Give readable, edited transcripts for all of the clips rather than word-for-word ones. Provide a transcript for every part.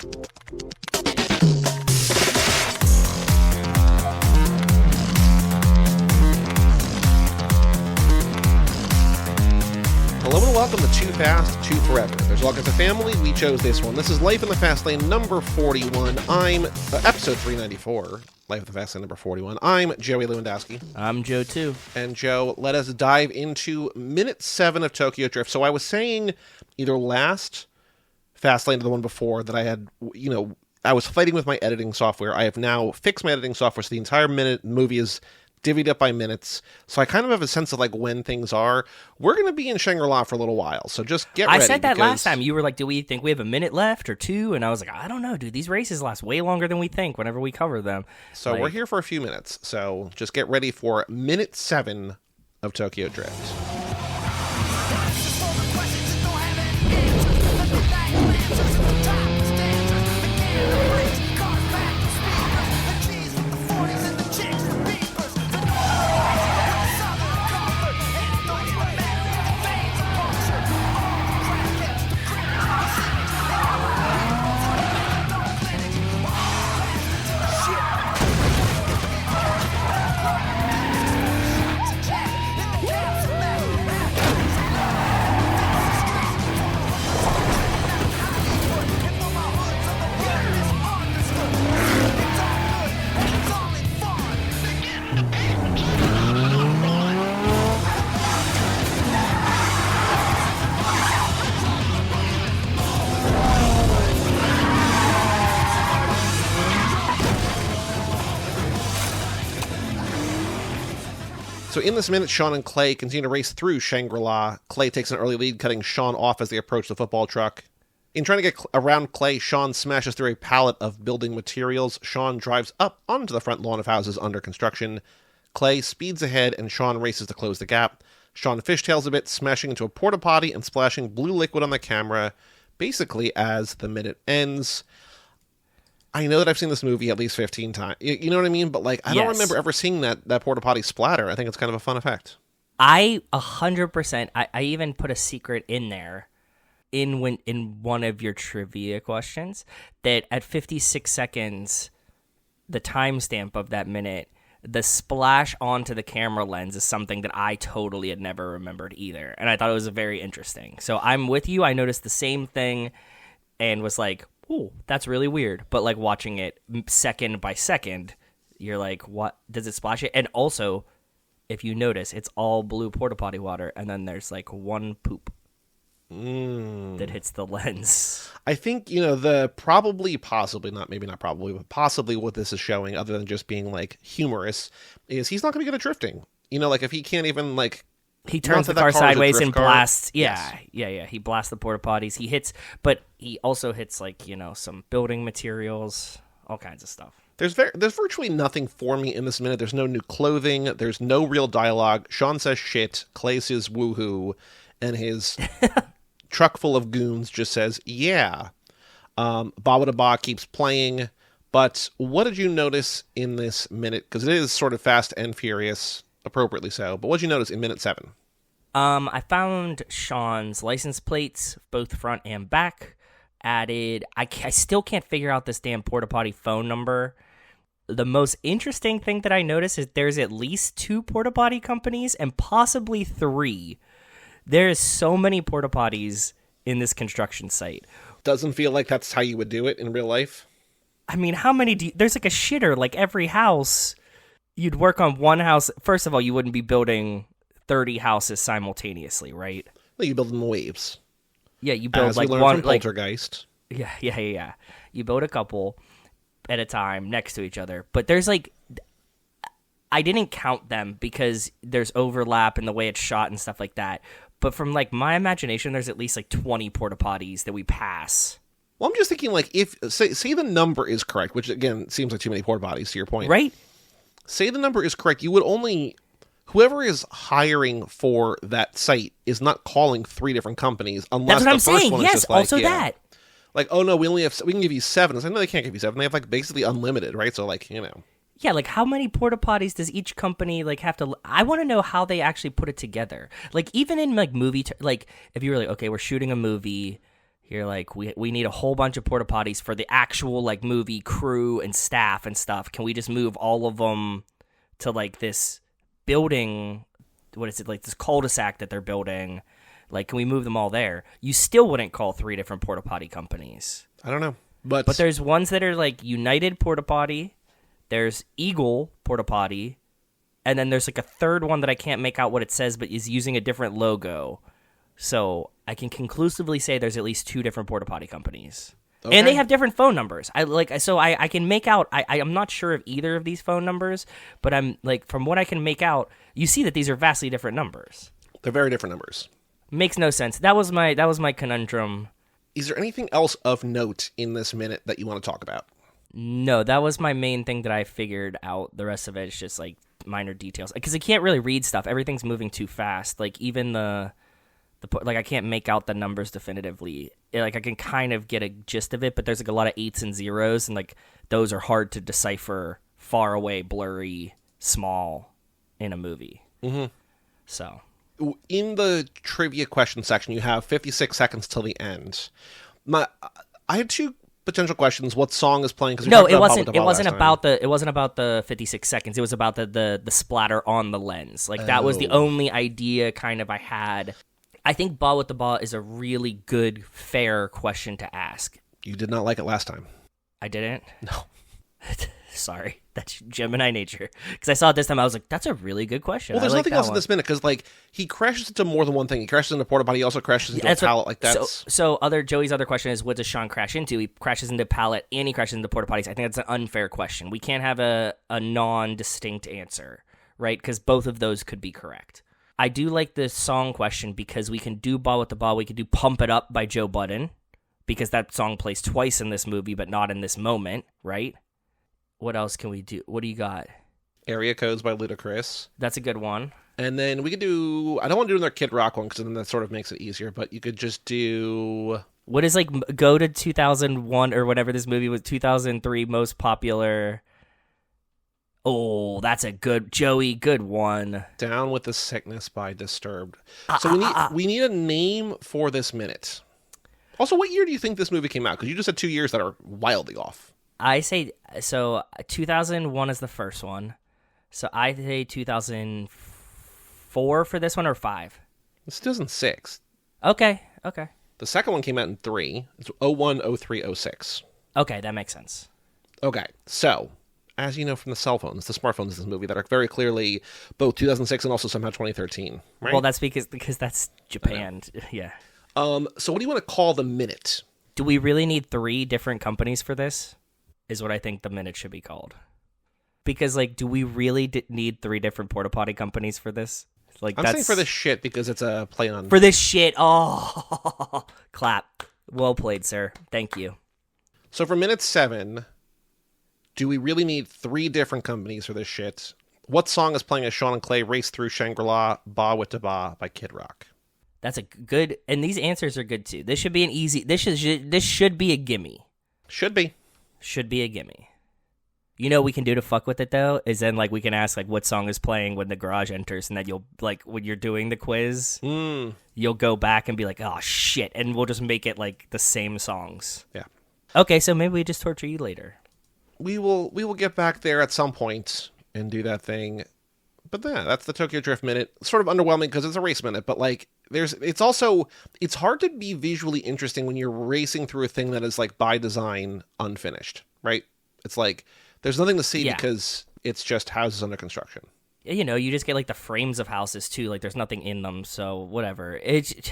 Hello and welcome to Too Fast, Too Forever. There's all kinds of family. We chose this one. This is Life in the Fast Lane number 41. I'm episode 394. Life in the Fast Lane number 41. I'm Joey Lewandowski. I'm Joe too. And Joe, let us dive into minute 7 of Tokyo Drift. So I was saying either last Fast Lane or the one before that I had, I was fighting with my editing software. I have now fixed my editing software, so the entire movie is divvied up by minutes, so I kind of have a sense of like when things are. We're going to be in Shangri-La for a little while, so just get ready. I said that last time. You were like, do we think we have a minute left or two? And I was like, I don't know, dude. These races last way longer than we think whenever we cover them. So we're here for a few minutes, so just get ready for minute 7 of Tokyo Drift. So in this minute, Sean and Clay continue to race through Shangri-La. Clay takes an early lead, cutting Sean off as they approach the football truck. In trying to get around Clay, Sean smashes through a pallet of building materials. Sean drives up onto the front lawn of houses under construction. Clay speeds ahead, and Sean races to close the gap. Sean fishtails a bit, smashing into a Port-o-Potty and splashing blue liquid on the camera, basically as the minute ends. I know that I've seen this movie at least 15 times. You know what I mean? But I don't remember ever seeing that Port-o-Potty splatter. I think it's kind of a fun effect. 100%. I even put a secret in there in one of your trivia questions that at 56 seconds, the timestamp of that minute, the splash onto the camera lens is something that I totally had never remembered either. And I thought it was very interesting. So I'm with you. I noticed the same thing and was like, ooh, that's really weird. But watching it second by second, you're like, what? Does it splash it? And also, if you notice, it's all blue Port-o-Potty water, and then there's one poop that hits the lens. I think, possibly what this is showing, other than just being humorous, is he's not going to be good at drifting. If he can't even he turns the car sideways and blasts. Yeah. He blasts the Port-o-Potties. He hits, but he also hits some building materials, all kinds of stuff. There's virtually nothing for me in this minute. There's no new clothing. There's no real dialogue. Sean says shit. Clay says woohoo, and his truck full of goons just says yeah. Ba keeps playing. But what did you notice in this minute? Because it is sort of fast and furious. Appropriately so. But what did you notice in minute 7? I found Sean's license plates, both front and back, added. I still can't figure out this damn Port-o-Potty phone number. The most interesting thing that I noticed is there's at least 2 Port-o-Potty companies and possibly 3. There is so many Port-o-Potties in this construction site. Doesn't feel like that's how you would do it in real life. I mean, how many there's a shitter, every house. You'd work on one house. First of all, you wouldn't be building 30 houses simultaneously, right? No, you build in waves. Yeah, you build As we learned one from Poltergeist. Yeah. You build a couple at a time next to each other. But there's I didn't count them because there's overlap in the way it's shot and stuff like that. But from my imagination, there's at least 20 Port-o-Potties that we pass. Well, I'm just thinking if say the number is correct, which again seems like too many Port-o-Potties to your point, right? Say the number is correct, you would only, whoever is hiring for that site is not calling 3 different companies unless That's what the I'm first saying. one Yes, is just also that. Oh no, we can give you 7. It's no, they can't give you 7. They have basically unlimited, right? So Yeah, how many Port-o-Potties does each company have to? I want to know how they actually put it together. Even in movie, if you were okay, we're shooting a movie. You're like, we need a whole bunch of porta potties for the actual like movie crew and staff and stuff. Can we just move all of them to like this building? What is it, like this cul-de-sac that they're building? Like, can we move them all there? You still wouldn't call 3 different porta potty companies. I don't know, but there's ones that are like United Porta Potty. There's Eagle Porta Potty, and then there's like a third one that I can't make out what it says, but is using a different logo. So I can conclusively say there's at least 2 different porta potty companies, and they have different phone numbers. I can make out. I'm not sure of either of these phone numbers, but I'm like, from what I can make out, you see that these are vastly different numbers. They're very different numbers. Makes no sense. That was my conundrum. Is there anything else of note in this minute that you want to talk about? No, that was my main thing that I figured out. The rest of it is just like minor details, because I can't really read stuff. Everything's moving too fast. Like even like I can't make out the numbers definitively. Like I can kind of get a gist of it, but there's like a lot of 8s and 0s, and like those are hard to decipher. Far away, blurry, small in a movie. Mm-hmm. So in the trivia question section, you have 56 seconds till the end. I had 2 potential questions. What song is playing? No, it wasn't. It wasn't about the 56 seconds. It was about the splatter on the lens. Like that was the only idea kind of I had. I think Ball with the Ball is a really good, fair question to ask. You did not like it last time. I didn't? No. Sorry. That's Gemini nature. Because I saw it this time, I was like, that's a really good question. Well, there's nothing else in this minute, because like he crashes into more than one thing. He crashes into a porta potty. He also crashes into a pallet. Like that's so. Joey's other question is, what does Sean crash into? He crashes into a pallet and he crashes into porta potties. I think that's an unfair question. We can't have a non-distinct answer, right? Because both of those could be correct. I do like the song question because we can do Ball with the Ball. We could do Pump It Up by Joe Budden, because that song plays twice in this movie, but not in this moment, right? What else can we do? What do you got? Area Codes by Ludacris. That's a good one. And then we could do, I don't want to do another Kid Rock one, because then that sort of makes it easier, but you could just do... What is like, go to 2001 or whatever this movie was, 2003 most popular... Oh, that's a good, Joey, good one. Down with the Sickness by Disturbed. So we need a name for this minute. Also, what year do you think this movie came out? Because you just said 2 years that are wildly off. I say, so 2001 is the first one. So I say 2004 for this one, or 5? It's 2006. Okay. The second one came out in 3. It's 01, 03, 06. Okay, that makes sense. Okay, so... as you know from the cell phones, the smartphones in this movie that are very clearly both 2006 and also somehow 2013, right? Well, that's because that's Japan, yeah. So what do you want to call the minute? Do we really need 3 different companies for this? Is what I think the minute should be called. Because, like, do we really need 3 different porta potty companies for this? Like, I'm saying for this shit because it's a play on... For this shit, oh, clap. Well played, sir. Thank you. So for minute 7... do we really need 3 different companies for this shit? What song is playing as Sean and Clay race through Shangri-La, Ba with the Ba by Kid Rock? That's a good, and these answers are good too. This should be an easy, this should be a gimme. Should be a gimme. You know what we can do to fuck with it though, is then like we can ask like what song is playing when the garage enters, and then you'll like when you're doing the quiz, you'll go back and be like, oh shit, and we'll just make it like the same songs. Yeah. Okay, so maybe we just torture you later. We will get back there at some point and do that thing. But yeah, that's the Tokyo Drift minute. It's sort of underwhelming because it's a race minute, but like it's hard to be visually interesting when you're racing through a thing that is like by design unfinished, right? It's like there's nothing to see because it's just houses under construction. You know, you just get like the frames of houses too, like there's nothing in them, so whatever. It's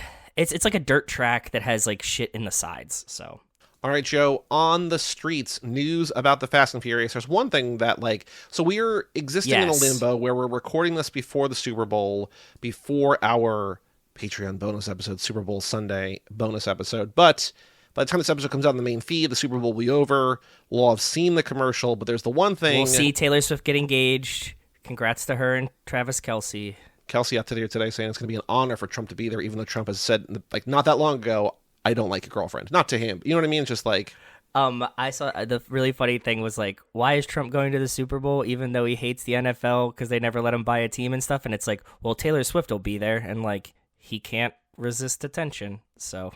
like a dirt track that has like shit in the sides, so. All right, Joe, on the streets, news about the Fast and Furious. There's one thing that, like, so we're existing in a limbo where we're recording this before the Super Bowl, before our Patreon bonus episode, Super Bowl Sunday bonus episode. But by the time this episode comes out on the main feed, the Super Bowl will be over. We'll all have seen the commercial, but there's the one thing. We'll see Taylor Swift get engaged. Congrats to her and Travis Kelce. Kelce out today saying it's going to be an honor for Trump to be there, even though Trump has said, like, not that long ago, I don't like your girlfriend. Not to him. You know what I mean? Just like... I saw the really funny thing was like, why is Trump going to the Super Bowl even though he hates the NFL because they never let him buy a team and stuff? And it's like, well, Taylor Swift will be there and like he can't resist attention. So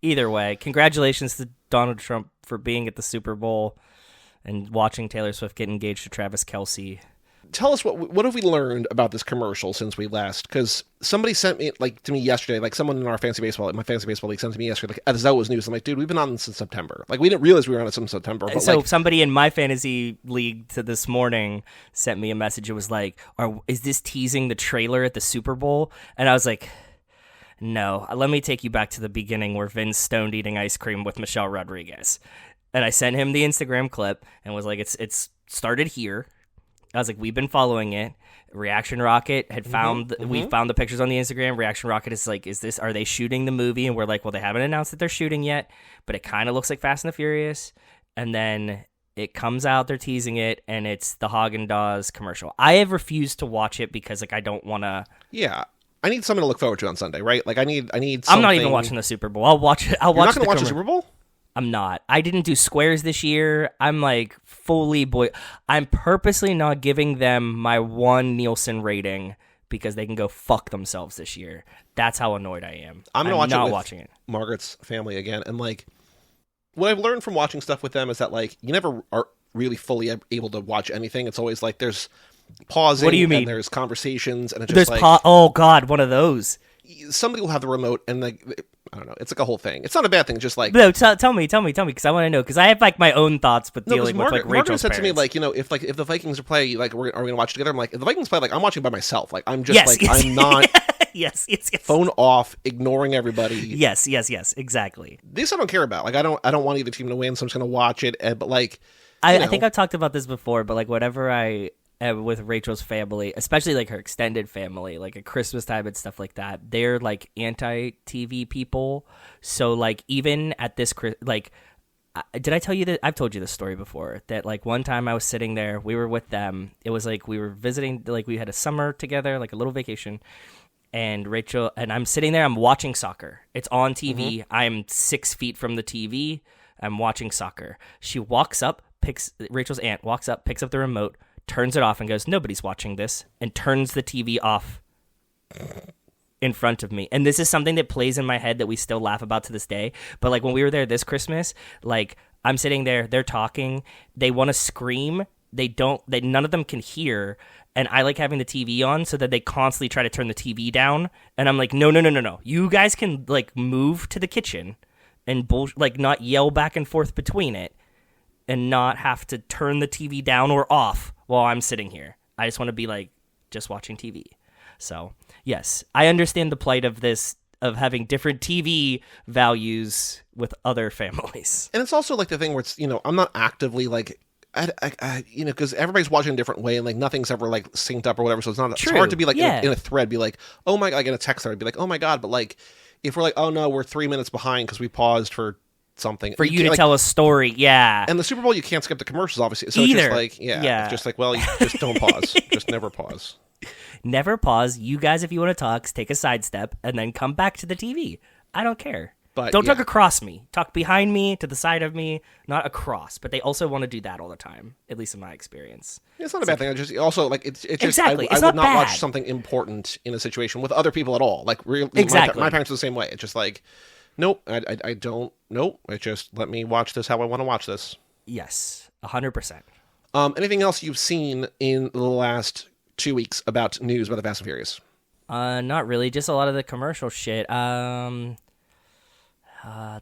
Either way, congratulations to Donald Trump for being at the Super Bowl and watching Taylor Swift get engaged to Travis Kelce. Tell us what have we learned about this commercial since we last? Because somebody sent me to me yesterday, like someone in my fantasy baseball league sent to me yesterday, like as though it was news. I'm like, dude, we've been on this since September. Like we didn't realize we were on it since September. But so somebody in my fantasy league this morning sent me a message. It was like, is this teasing the trailer at the Super Bowl? And I was like, no. Let me take you back to the beginning where Vin's stoned eating ice cream with Michelle Rodriguez. And I sent him the Instagram clip and was like, it's started here. I was like, we've been following it. Reaction Rocket had found, we found the pictures on the Instagram. Reaction Rocket is like, are they shooting the movie? And we're like, well, they haven't announced that they're shooting yet, but it kind of looks like Fast and the Furious. And then it comes out, they're teasing it, and it's the Haagen-Dazs commercial. I have refused to watch it because like I don't want to. Yeah. I need something to look forward to on Sunday, right? Like I need something. I'm not even watching the Super Bowl. I'll watch it. You're not going to watch the Super Bowl? I'm not. I didn't do squares this year. I'm like fully I'm purposely not giving them my 1 Nielsen rating because they can go fuck themselves this year. That's how annoyed I am. I'm not watching it. Margaret's family again. And like what I've learned from watching stuff with them is that like you never are really fully able to watch anything. It's always like there's pausing. What do you mean? And there's conversations and it's just oh God, one of those. Somebody will have the remote and like I don't know. It's like a whole thing. It's not a bad thing. It's just like no. Tell me, because I want to know. Because I have like my own thoughts, but dealing with like Rachel's Margaret said parents. to me like if the Vikings are play like are we gonna watch it together? I'm like if the Vikings play like I'm watching by myself. Like I'm just I'm not yes. phone off, ignoring everybody. Yes, exactly. This I don't care about. Like I don't want either team to win, so I'm just gonna watch it. But like I think I've talked about this before. But like whatever I with Rachel's family, especially like her extended family, like at Christmas time and stuff like that, they're like anti-TV people. So like even at this, like, did I tell you that? I've told you this story before, that like one time I was sitting there, we were with them. It was like we were visiting, like we had a summer together, like a little vacation. And Rachel, and I'm sitting there, I'm watching soccer. It's on TV. I'm 6 feet from the TV. I'm watching soccer. She walks up, Rachel's aunt walks up, picks up the remote, turns it off and goes, nobody's watching this, and turns the TV off in front of me. And this is something that plays in my head that we still laugh about to this day. But like when we were there this Christmas, like I'm sitting there, they're talking, they want to scream, none of them can hear, and I like having the TV on so that they constantly try to turn the TV down, and I'm like, no, you guys can like move to the kitchen and like not yell back and forth between it and not have to turn the TV down or off while I'm sitting here. I just want to be like just watching TV. So yes, I understand the plight of this, of having different TV values with other families. And it's also like the thing where it's, I'm not actively like, because everybody's watching a different way and like nothing's ever like synced up or whatever. So it's not, It's hard to be like in a thread, be like, oh my God, I get a text there. I'd be like, oh my God. But like, if we're like, oh no, we're 3 minutes behind because we paused for something. For you to tell a story, yeah. And the Super Bowl, you can't skip the commercials, obviously. So either. It's just like, it's just like, well, you just don't pause. Just never pause. Never pause. You guys, if you want to talk, take a sidestep and then come back to the TV. I don't care. But don't talk across me. Talk behind me, to the side of me, not across. But they also want to do that all the time, at least in my experience. It's not a bad thing. I just also like it's just exactly. I would not watch something important in a situation with other people at all. Like exactly. My parents are the same way. It's just like, nope, I don't. Nope. It just let me watch this how I want to watch this. Yes, 100%. Anything else you've seen in the last 2 weeks about news about the Fast and Furious? Not really. Just a lot of the commercial shit.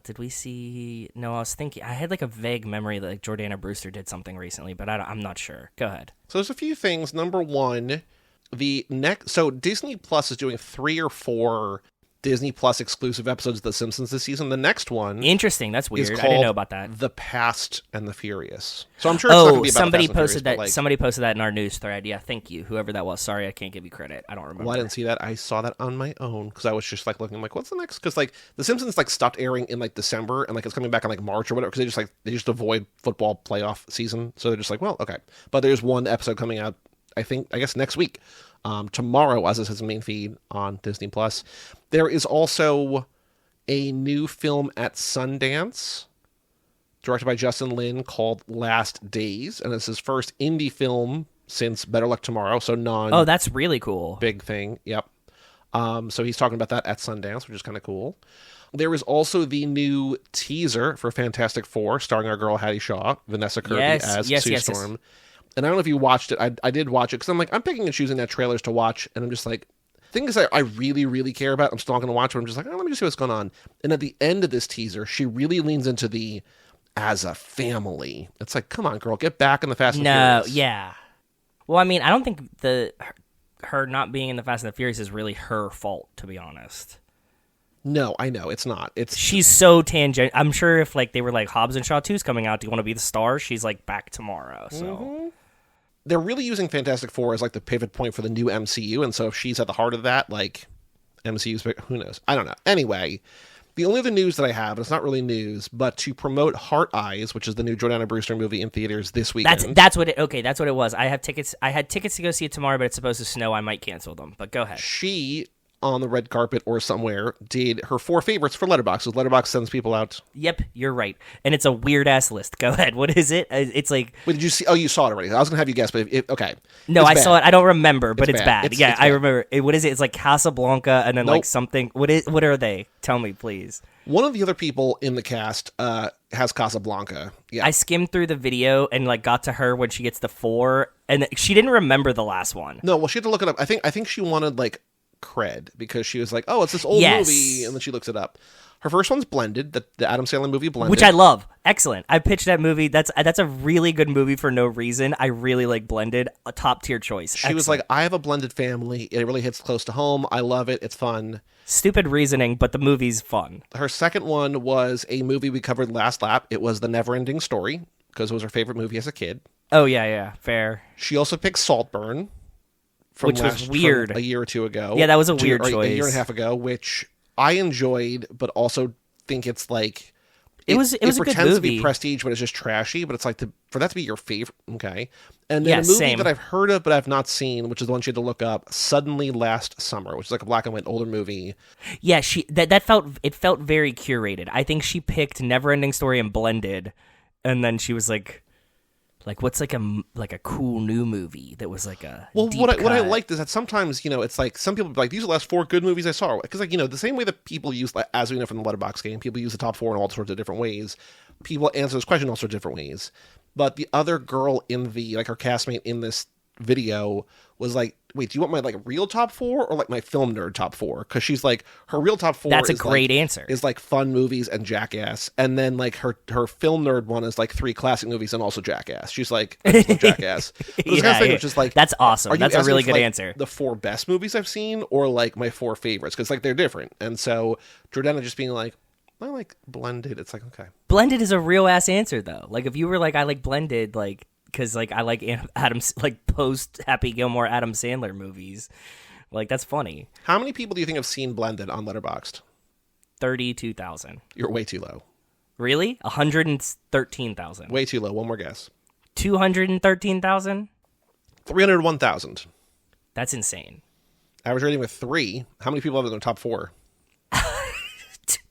Did we see? No, I was thinking. I had like a vague memory that like Jordana Brewster did something recently, but I'm not sure. Go ahead. So there's a few things. Number one, so Disney Plus is doing 3 or 4 Disney Plus exclusive episodes of The Simpsons this season. The next one, interesting. That's weird. I didn't know about that. The Past and the Furious. So I'm sure it's not going to be about somebody the Fast posted and Furious, that. Somebody posted that in our news thread. Yeah, thank you, whoever that was. Sorry, I can't give you credit. I don't remember. Well, I didn't see that. I saw that on my own because I was just like looking like, what's the next? Because like The Simpsons like stopped airing in like December and like it's coming back in like March or whatever because they just avoid football playoff season. So they're just like, well, okay. But there's one episode coming out. I guess next week. Tomorrow, as this is the main feed on Disney Plus. There is also a new film at Sundance, directed by Justin Lin, called Last Days, and it's his first indie film since Better Luck Tomorrow. So Oh, that's really cool. Big thing. Yep. So he's talking about that at Sundance, which is kind of cool. There is also the new teaser for Fantastic Four, starring our girl Hattie Shaw, Vanessa Kirby as Sue Storm. Yes. And I don't know if you watched it. I did watch it because I'm like, I'm picking and choosing that trailers to watch, and I'm just like, things I really, really care about, I'm still not going to watch, but I'm just like, oh, let me just see what's going on. And at the end of this teaser, she really leans into the as a family. It's like, come on, girl, get back in the Fast and Furious. Yeah. Well, I mean, I don't think her not being in the Fast and the Furious is really her fault, to be honest. No, I know it's not. She's so tangent. I'm sure if like they were like Hobbs and Shaw 2's coming out, do you want to be the star? She's like back tomorrow. So they're really using Fantastic Four as like the pivot point for the new MCU, and so if she's at the heart of that, like MCU's, who knows? I don't know. Anyway, the only other news that I have, and it's not really news, but to promote Heart Eyes, which is the new Jordana Brewster movie in theaters this weekend. That's what it was. I had tickets to go see it tomorrow, but it's supposed to snow. I might cancel them. But go ahead. She, on the red carpet or somewhere, did her 4 favorites for Letterboxd. So Letterboxd sends people out. Yep, you're right. And it's a weird-ass list. Go ahead. What is it? It's like... Wait, did you see? Oh, you saw it already. I was going to have you guess, but okay. No, I saw it. I don't remember, but it's bad. Yeah, I remember. What is it? It's like Casablanca and then Nope. like something... What are they? Tell me, please. One of the other people in the cast has Casablanca. Yeah. I skimmed through the video and like got to her when she gets the 4, and she didn't remember the last one. No, well, she had to look it up. I think she wanted like cred because she was like, oh, it's this old movie, and then she looks it up. Her first one's Blended, the Adam Sandler movie Blended, which I love. Excellent. I pitched that movie. That's a really good movie for no reason. I really like Blended. A top tier choice. She was like, I have a blended family. It really hits close to home. I love it. It's fun. Stupid reasoning, but the movie's fun. Her second one was a movie we covered last lap. It was The Neverending Story because it was her favorite movie as a kid. Oh yeah, fair. She also picked Saltburn. Which was weird. From a year or two ago. Yeah, that was a weird choice. A year and a half ago, which I enjoyed, but also think it's like... It was a good movie. It pretends to be prestige, but it's just trashy, but it's like for that to be your favorite... Okay. And then a movie that I've heard of, but I've not seen, which is the one she had to look up, Suddenly Last Summer, which is like a black and white older movie. Yeah, that felt very curated. I think she picked Neverending Story and Blended, and then she was like what's like a cool new movie that was like a what I liked is that sometimes it's like some people be like, these are the last 4 good movies I saw, because like the same way that people use, like, as we know from the Letterboxd game, people use the top 4 in all sorts of different ways. People answer this question in all sorts of different ways. But the other girl in the her castmate in this video was like, wait, do you want my like real top 4 or like my film nerd top 4? Because she's like, her real top 4 that's a great answer, is like fun movies and Jackass, and then like her film nerd one is like 3 classic movies and also Jackass. She's like, I just love Jackass. But this kind of thing, which is like, that's awesome. That's a really good answer. The 4 best movies I've seen, or like my 4 favorites, because like they're different. And so Jordana just being like, I like Blended. It's like, okay, Blended is a real ass answer though. Like if you were like, I like Blended, like. Because like I like Adam's like post Happy Gilmore Adam Sandler movies, like that's funny. How many people do you think have seen Blended on Letterboxd? 32,000. You're way too low. Really? 113,000. Way too low. One more guess. 213,000. 301,000. That's insane. Average rating with 3. How many people have it in their top 4?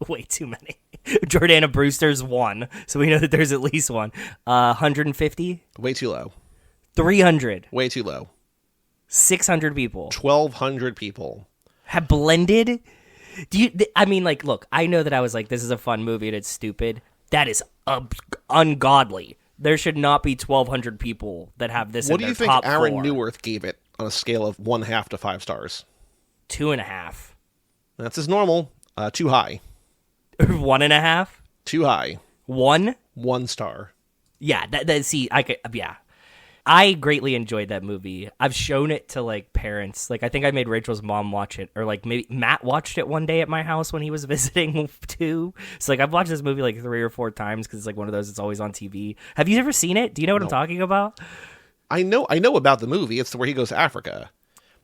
Way too many. Jordana Brewster's 1, so we know that there's at least one. 150. Way too low. 300. Way too low. 600 people. 1,200 people have Blended. I mean, like, look, I know that I was like, this is a fun movie and it's stupid. That is ungodly. There should not be 1,200 people that have this. What in do their you think top Aaron 4. Newirth gave it on a scale of 1/2 to 5 stars? 2.5. That's his normal. Too high. 1.5. Too high. 1. 1 star. Yeah. See, I could. Yeah. I greatly enjoyed that movie. I've shown it to like parents. Like I think I made Rachel's mom watch it, or like maybe Matt watched it one day at my house when he was visiting too. So like I've watched this movie like 3 or 4 times because it's like one of those that's always on TV. Have you ever seen it? Do you know what I'm talking about? I know about the movie. It's where he goes to Africa.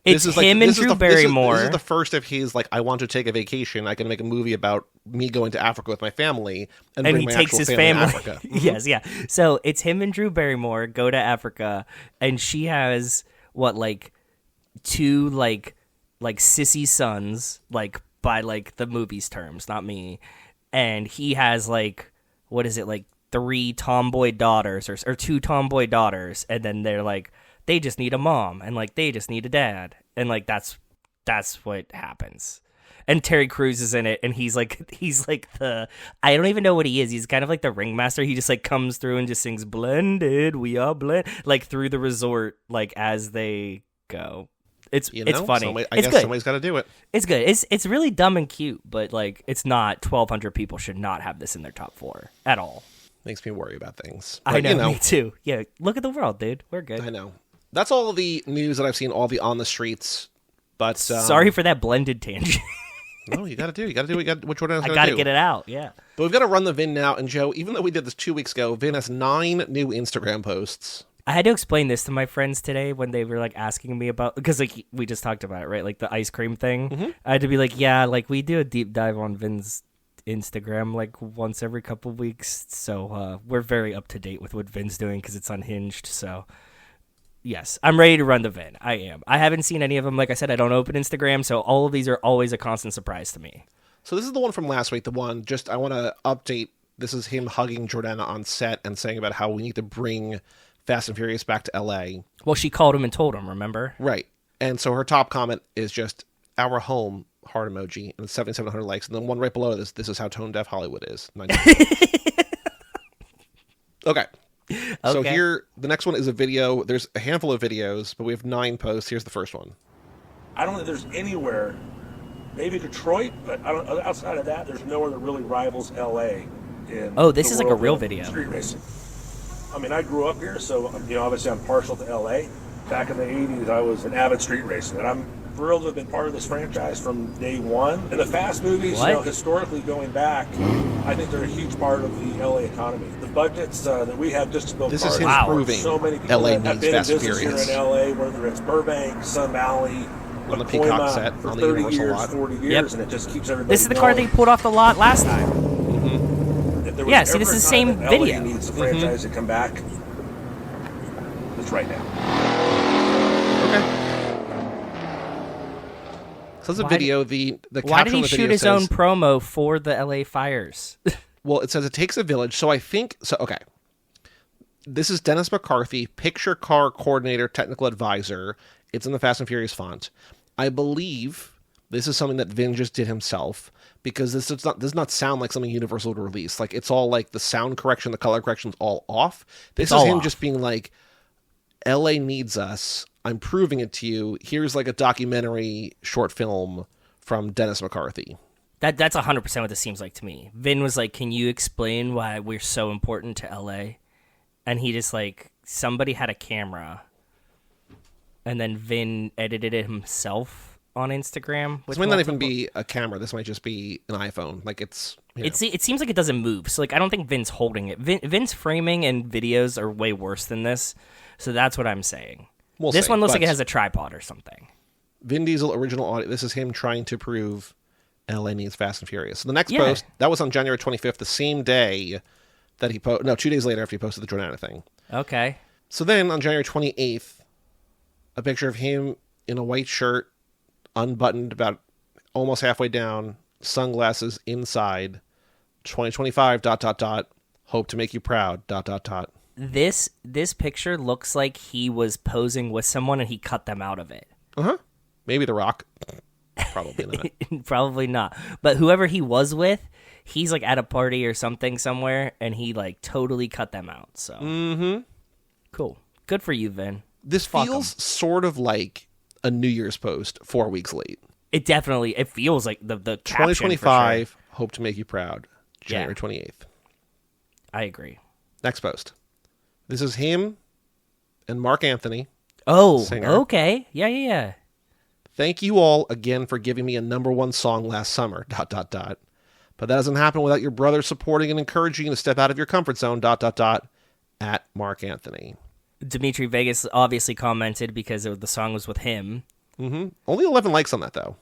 It's him and Drew Barrymore. This is the first of his, like, I want to take a vacation. I can make a movie about me going to Africa with my family. And bring he my takes his family. To Africa. Yes, yeah. So it's him and Drew Barrymore go to Africa, and she has, like 2, like sissy sons, like, by, like, the movie's terms, not me. And he has, like, what is it, like, 3 tomboy daughters, or 2 tomboy daughters, and then they're, like, they just need a mom, and like they just need a dad, and like that's That's what happens. And Terry Crews is in it, and he's like the, I don't even know what he is. He's kind of like the ringmaster. He just like comes through and just sings "Blended, we are blend" like through the resort, like as they go. It's funny. I guess good. Somebody's got to do it. It's good. It's really dumb and cute, but like it's not. 1,200 people should not have this in their top 4 at all. Makes me worry about things. But, I know, me too. Yeah, look at the world, dude. We're good. I know. That's all of the news that I've seen. All the on the streets. But sorry for that blended tangent. No, you got to do. You got to do. What Jordan's got to do. I got to get it out. Yeah. But we've got to run the VIN now. And Joe, even though we did this 2 weeks ago, VIN has 9 new Instagram posts. I had to explain this to my friends today when they were like asking me about, because like we just talked about it, right? Like the ice cream thing. Mm-hmm. I had to be like, yeah, like we do a deep dive on VIN's Instagram like once every couple weeks. So we're very up to date with what VIN's doing because it's unhinged. So yes, I'm ready to run the VIN. I am. I haven't seen any of them. Like I said, I don't open Instagram. So all of these are always a constant surprise to me. So this is the one from last week. The one, just I want to update. This is him hugging Jordana on set and saying about how we need to bring Fast and Furious back to L.A. Well, she called him and told him, remember? Right. And so her top comment is just, our home, heart emoji, and 7,700 likes. And then one right below this is how tone-deaf Hollywood is. Okay. So here, the next one is a video. There's a handful of videos, but we have 9 posts. Here's the first one. I don't think there's anywhere, maybe Detroit, but outside of that, there's nowhere that really rivals L.A. This is like a real video. Street racing. I mean, I grew up here, so, obviously I'm partial to L.A. Back in the 80s, I was an avid street racer, and I'm thrilled to have been part of this franchise from day one. And the Fast movies, historically going back, I think they're a huge part of the L.A. economy. The budgets that we have just to build cars. This is proving so many people LA that have been in Fast business Furious. here in L.A., whether it's Burbank, Sun Valley, on the Peacock set, for on the 30 Universal years, lot. 40 years, and it just keeps everybody This is the car they pulled off the lot last time. Yeah, see, this is the same video. LA needs the franchise to come back. It's right now. Okay. So it's a video. The why caption did he on the shoot video his says, own promo for the LA fires? Well, it says it takes a village. So I think so. Okay. This is Dennis McCarthy, picture car coordinator, technical advisor. It's in the Fast and Furious font. I believe this is something that Vin just did himself, because this does not sound like something Universal would release. Like, it's all like the sound correction, the color correction is all off. This is him just being like, LA needs us. I'm proving it to you. Here's like a documentary short film from Dennis McCarthy. That's 100% what this seems like to me. Vin was like, can you explain why we're so important to LA? And he just like, somebody had a camera, and then Vin edited it himself on Instagram. This might not even be a camera. This might just be an iPhone. Like, it's... It seems like it doesn't move. So, like, I don't think Vin's holding it. Vin's framing and videos are way worse than this. So that's what I'm saying. This one looks like it has a tripod or something. Vin Diesel original audio. This is him trying to prove LA needs Fast and Furious. So the next post, that was on January 25th, the same day that he posted. No, 2 days later after he posted the Jordana thing. Okay. So then on January 28th, a picture of him in a white shirt, unbuttoned about almost halfway down, sunglasses inside, 2025, ... hope to make you ... This picture looks like he was posing with someone and he cut them out of it. Uh-huh. Maybe The Rock. Probably not. Probably not. But whoever he was with, he's like at a party or something somewhere, and he like totally cut them out. So cool. Good for you, Vin. This feels sort of like a New Year's post 4 weeks late. It feels like the 2025, sure. Hope to make you proud. January 28th. I agree. Next post. This is him and Mark Anthony. Oh, singer. Okay. Yeah. Thank you all again for giving me a #1 song last summer. ... But that doesn't happen without your brother supporting and encouraging you to step out of your comfort zone. ... At Mark Anthony. Dimitri Vegas obviously commented because the song was with him. Mm-hmm. Only 11 likes on that, though.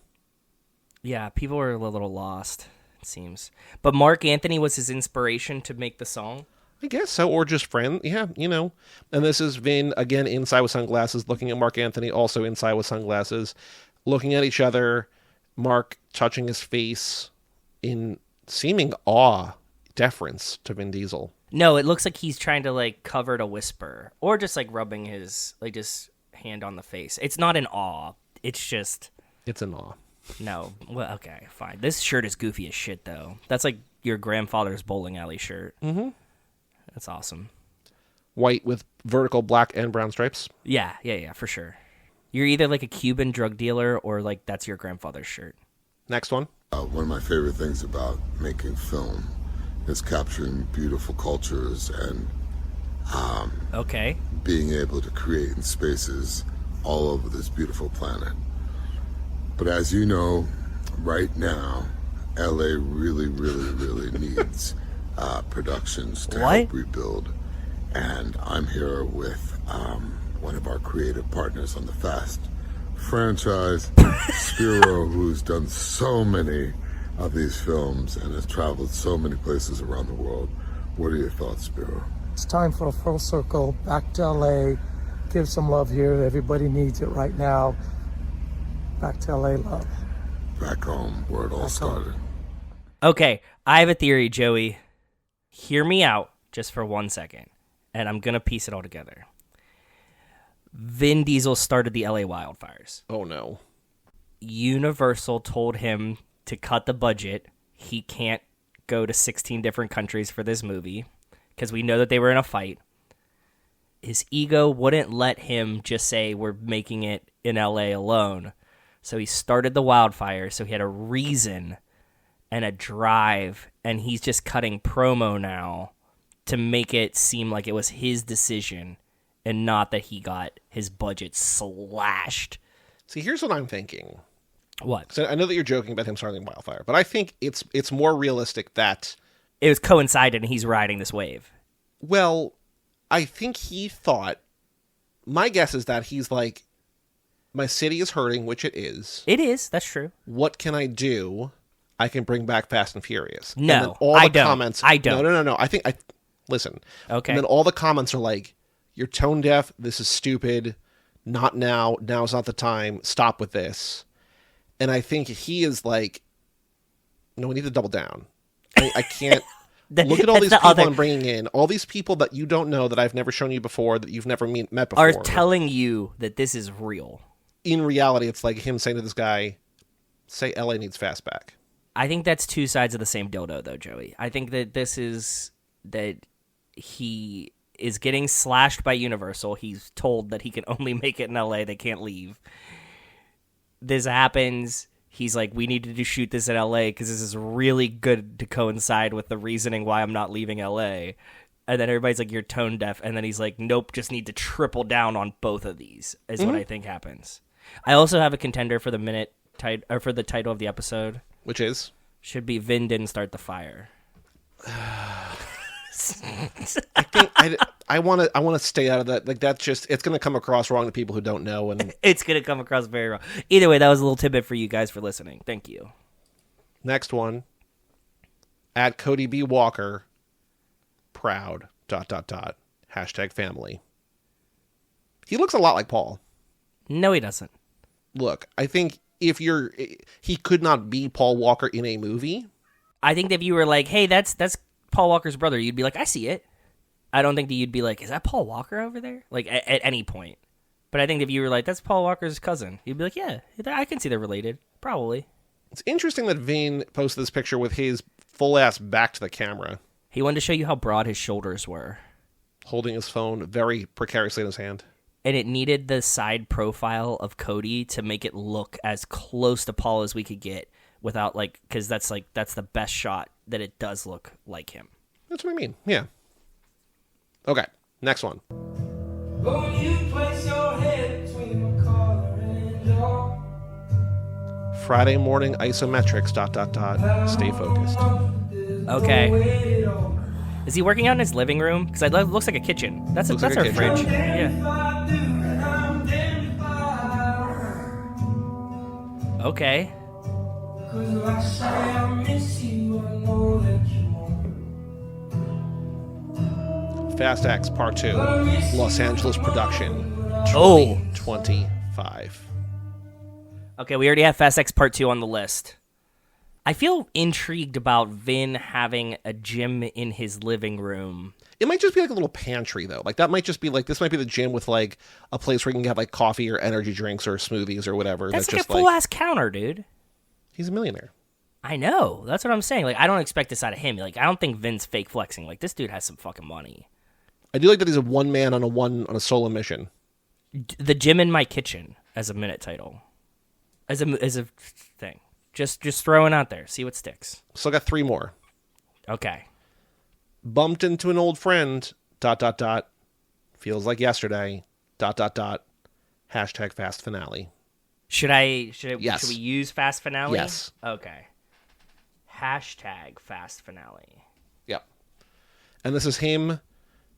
Yeah, people were a little lost, it seems. But Mark Anthony was his inspiration to make the song? I guess so, or just friend. Yeah, you know. And this is Vin, again, inside with sunglasses, looking at Mark Anthony, also inside with sunglasses, looking at each other, Mark touching his face in seeming awe, deference to Vin Diesel. No, it looks like he's trying to, like, cover to whisper, or just, like, rubbing his, like, just hand on the face. It's not an awe. It's just It's in awe. No. Well, okay, fine. This shirt is goofy as shit, though. That's like your grandfather's bowling alley shirt. Mm-hmm. That's awesome. White with vertical black and brown stripes. Yeah, for sure. You're either like a Cuban drug dealer or like that's your grandfather's shirt. Next one. One of my favorite things about making film is capturing beautiful cultures and okay, being able to create in spaces all over this beautiful planet. But as you know, right now, LA really, really, really needs productions to help rebuild. And I'm here with one of our creative partners on the Fast franchise, Spiro, who's done so many of these films and has traveled so many places around the world. What are your thoughts, Spiro? It's time for a full circle, back to LA, give some love here. Everybody needs it right now. Back to LA love. Back home, where it all started. Okay, I have a theory, Joey. Hear me out just for 1 second, and I'm going to piece it all together. Vin Diesel started the LA wildfires. Oh, no. Universal told him to cut the budget. He can't go to 16 different countries for this movie because we know that they were in a fight. His ego wouldn't let him just say, we're making it in LA alone. So he started the wildfire, so he had a reason and a drive, and he's just cutting promo now to make it seem like it was his decision and not that he got his budget slashed. See, here's what I'm thinking. What? So I know that you're joking about him starting wildfire, but I think it's more realistic that it was coincided and he's riding this wave. Well, I think he thought, my guess is that he's like, my city is hurting, which it is. It is. That's true. What can I do? I can bring back Fast and Furious. No, and then all the I don't. Comments, I don't. No. Listen. Okay. And then all the comments are like, you're tone deaf. This is stupid. Not now. Now's not the time. Stop with this. And I think he is like, no, we need to double down. I can't. Look at all these people I'm bringing in. All these people that you don't know, that I've never shown you before, that you've never met before. Are telling you that this is real. In reality, it's like him saying to this guy, say LA needs Fastback. I think that's two sides of the same dildo, though, Joey. I think that this is that he is getting slashed by Universal. He's told that he can only make it in LA. They can't leave. This happens. He's like, we need to shoot this in LA because this is really good to coincide with the reasoning why I'm not leaving LA. And then everybody's like, you're tone deaf. And then he's like, nope, just need to triple down on both of these is what I think happens. I also have a contender for the for the title of the episode. Which is? Should be Vin didn't start the fire. I think I want to stay out of that. Like, that's just, it's going to come across wrong to people who don't know, and it's going to come across very wrong. Either way, that was a little tidbit for you guys for listening. Thank you. Next one. At Cody B. Walker, proud, .. #family. He looks a lot like Paul. No, he doesn't. Look, I think he could not be Paul Walker in a movie. I think that if you were like, hey, that's Paul Walker's brother, you'd be like, I see it. I don't think that you'd be like, is that Paul Walker over there? Like, at any point. But I think if you were like, that's Paul Walker's cousin, you'd be like, yeah, I can see they're related. Probably. It's interesting that Vin posted this picture with his full ass back to the camera. He wanted to show you how broad his shoulders were. Holding his phone very precariously in his hand. And it needed the side profile of Cody to make it look as close to Paul as we could get without, like, because that's the best shot that it does look like him. That's what I mean. Yeah. Okay. Next one. Friday morning isometrics ... Stay focused. Okay. Is he working out in his living room? Because it looks like a kitchen. That's our kitchen. fridge. Yeah. Okay. Fast X Part 2, Los Angeles production, 2025. Okay, we already have Fast X Part 2 on the list. I feel intrigued about Vin having a gym in his living room. It might just be like a little pantry, though. Like, that might just be like, this might be the gym with like a place where you can have like coffee or energy drinks or smoothies or whatever. That's like just a full-ass counter, dude. He's a millionaire. I know. That's what I'm saying. Like, I don't expect this out of him. Like, I don't think Vin's fake flexing. Like, this dude has some fucking money. I do like that he's a one man on a solo mission. The gym in my kitchen as a minute title, as a thing. Just throwing out there. See what sticks. So I got 3 more. Okay. Bumped into an old friend. ... Feels like yesterday. ... Hashtag fast finale. Should Yes. Should we use fast finale? Yes. Okay. Hashtag fast finale. Yep. And this is him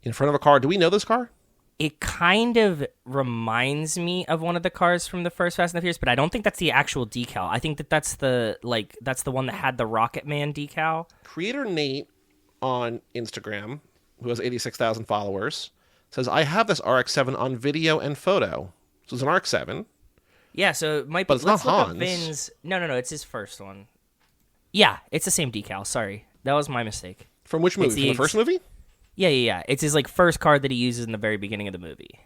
in front of a car. Do we know this car? It kind of reminds me of one of the cars from the first Fast and the Furious, but I don't think that's the actual decal. I think that's the one that had the Rocket Man decal. Creator Nate on Instagram, who has 86,000 followers, says, I have this RX-7 on video and photo. So it's an RX-7. Yeah, so it might be. But it's let's not look Hans. up Vin's. No, it's his first one. Yeah, it's the same decal. Sorry, that was my mistake. From which movie? From the first movie? Yeah. It's his like first card that he uses in the very beginning of the movie.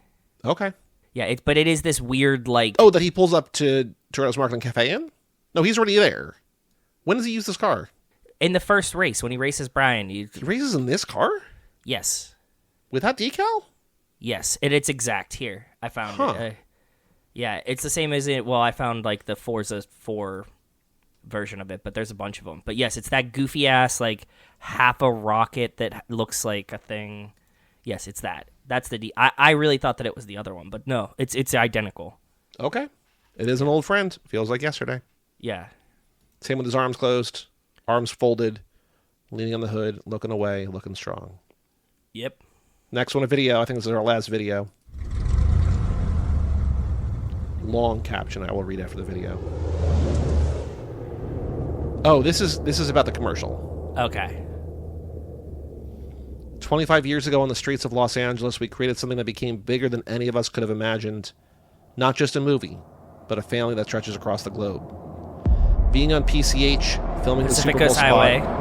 Okay. Yeah, but it is this weird like. Oh, that he pulls up to Toretto's Marketing Cafe in? No, he's already there. When does he use this car? In the first race, when he races Brian. He races in this car? Yes. With that decal? Yes, it's exact here. I found it. Yeah, it's the same as it. Well, I found like the Forza 4 version of it, but there's a bunch of them. But yes, it's that goofy ass like half a rocket that looks like a thing. Yes, it's that. That's the I really thought that it was the other one, but no, it's identical. Okay. It is an old friend. Feels like yesterday. Yeah. Same with his arms closed, arms folded, leaning on the hood, looking away, looking strong. Yep. Next one, a video. I think this is our last video. Long caption. I will read after the video. Oh, this is about the commercial. Okay. 25 years ago on the streets of Los Angeles, we created something that became bigger than any of us could have imagined. Not just a movie, but a family that stretches across the globe. Being on PCH, filming the Super Bowl Highway. spot.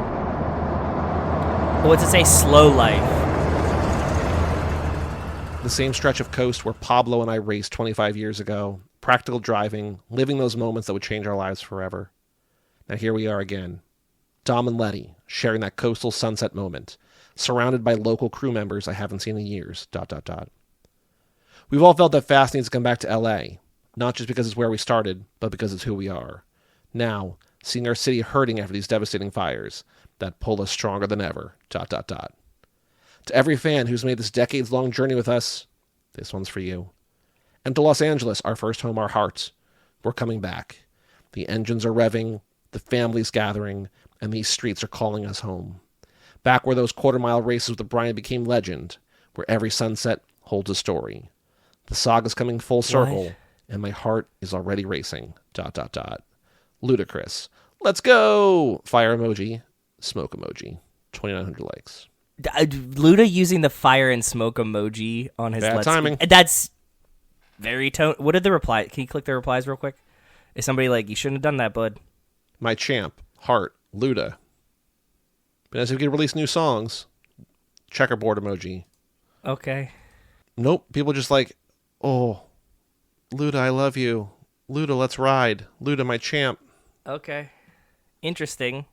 What's it say? Slow Life. The same stretch of coast where Pablo and I raced 25 years ago. Practical driving, living those moments that would change our lives forever. Now here we are again. Dom and Letty sharing that coastal sunset moment, surrounded by local crew members I haven't seen in years. ... We've all felt that Fast needs to come back to LA, not just because it's where we started, but because it's who we are. Now, seeing our city hurting after these devastating fires that pull us stronger than ever. ... To every fan who's made this decades-long journey with us, this one's for you. And to Los Angeles, our first home, our hearts, we're coming back. The engines are revving, the family's gathering, and these streets are calling us home. Back where those quarter-mile races with Brian became legend, where every sunset holds a story. The saga's coming full circle, What? and my heart is already racing. ... Ludicrous. Let's go! Fire emoji, smoke emoji. 2,900 likes. Luda using the fire and smoke emoji on his Bad timing. That's very What did the reply? Can you click the replies real quick? Is somebody like, you shouldn't have done that, bud? My champ, heart, Luda. But as we can release new songs, checkerboard emoji. Okay. Nope, people just like, oh, Luda, I love you. Luda, let's ride. Luda, my champ. Okay. Interesting.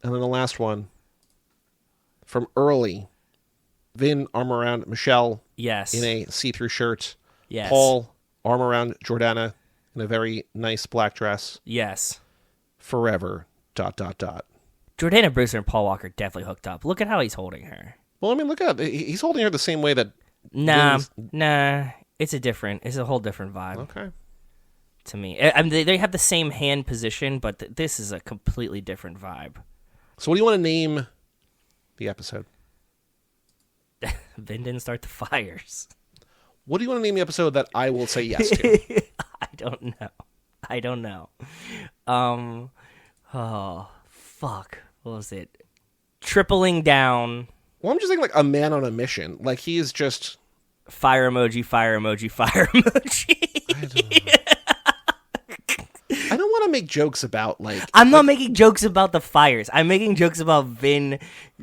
And then the last one. From Early. Vin, arm around Michelle. Yes. In a see-through shirt. Yes. Paul, arm around Jordana in a very nice black dress. Yes. Forever. ... Jordana Brewster and Paul Walker definitely hooked up. Look at how he's holding her. Well, I mean, look at it. He's holding her the same way that... Nah. Vin's... It's a whole different vibe. Okay. To me. I mean, they have the same hand position, but this is a completely different vibe. So what do you want to name the episode? Vin didn't start the fires. What do you want to name the episode that I will say yes to? I don't know. Oh, fuck. What was it? Tripling down. Well, I'm just thinking like a man on a mission. Like he is just... Fire emoji, fire emoji, fire emoji. I don't want to make jokes about like... I'm not making jokes about the fires. I'm making jokes about Vin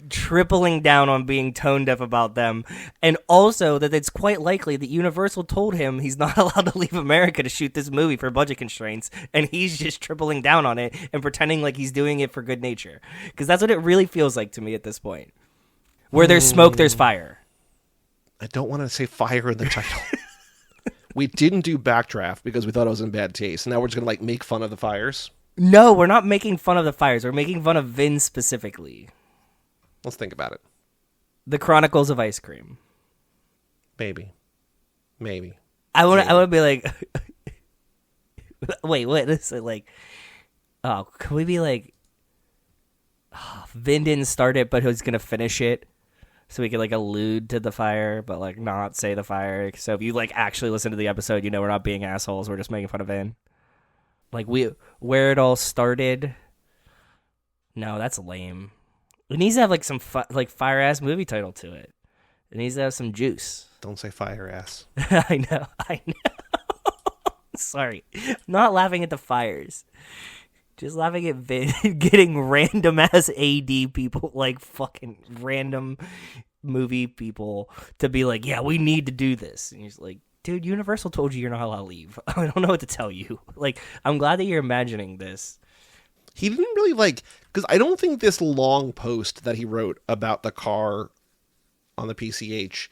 tripling down on being tone deaf about them, and also that it's quite likely that Universal told him he's not allowed to leave America to shoot this movie for budget constraints, and he's just tripling down on it and pretending like he's doing it for good nature. Because that's what it really feels like to me at this point. Where there's smoke, there's fire. I don't want to say fire in the title. We didn't do Backdraft because we thought it was in bad taste. Now we're just going to like make fun of the fires. No, we're not making fun of the fires. We're making fun of Vin specifically. Let's think about it. The Chronicles of Ice Cream. Maybe. I want to be like, wait, this is like, oh, can we be like, Vin didn't start it, but he's gonna finish it, so we can like allude to the fire, but like not say the fire. So if you like actually listen to the episode, you know we're not being assholes. We're just making fun of Vin. Like where it all started. No, that's lame. It needs to have like some fire ass movie title to it. It needs to have some juice. Don't say fire ass. I know. Sorry. I'm not laughing at the fires. Just laughing at Vin getting random ass AD people, like fucking random movie people, to be like, yeah, we need to do this. And he's like, dude, Universal told you you're not allowed to leave. I don't know what to tell you. Like, I'm glad that you're imagining this. He didn't really because I don't think this long post that he wrote about the car on the PCH,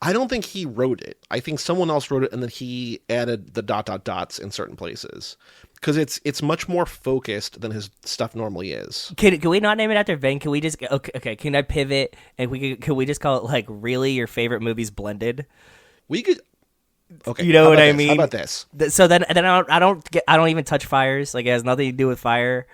I don't think he wrote it. I think someone else wrote it, and then he added the ... dots in certain places. Because it's much more focused than his stuff normally is. Can we not name it after Vin? Can we just okay? Can I pivot and can we just call it like really your favorite movies blended? We could. Okay, you know what I mean. How about this? So then I don't even touch fires. Like it has nothing to do with fire.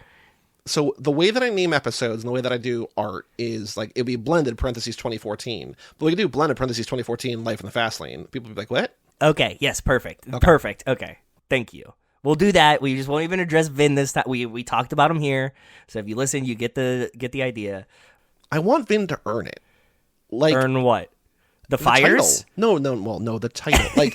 So the way that I name episodes and the way that I do art is like it'd be blended parentheses 2014. But we could do blended parentheses 2014 Life in the Fast Lane. People would be like, what? Okay. Yes. Perfect. Okay. Perfect. Okay. Thank you. We'll do that. We just won't even address Vin this time. We talked about him here, so if you listen, you get the idea. I want Vin to earn it. Like earn what? The fires? Title. No, the title. Like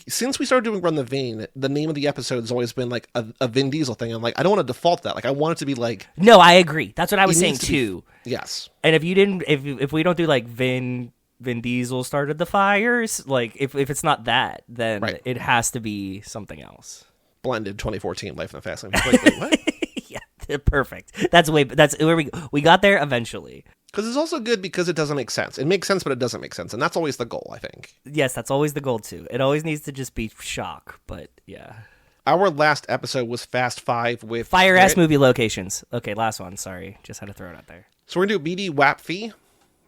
since we started doing Run the VIN, the name of the episode has always been like a Vin Diesel thing. I'm like, I don't want to default that. Like I want it to be like. No, I agree. That's what I was saying too. Yes. And if you didn't, if we don't do like Vin Diesel started the fires, like if it's not that, then right. It has to be something else. Blended 2014 Life in the Fast Lane. Wait, what? Yeah, perfect. That's where we got there eventually. Because it's also good because it doesn't make sense. It makes sense, but it doesn't make sense, and that's always the goal, I think. Yes, that's always the goal too. It always needs to just be shock, but yeah. Our last episode was Fast 5 with fire ass movie locations. Okay, last one. Sorry, just had to throw it out there. So we're gonna do BD WAP fee.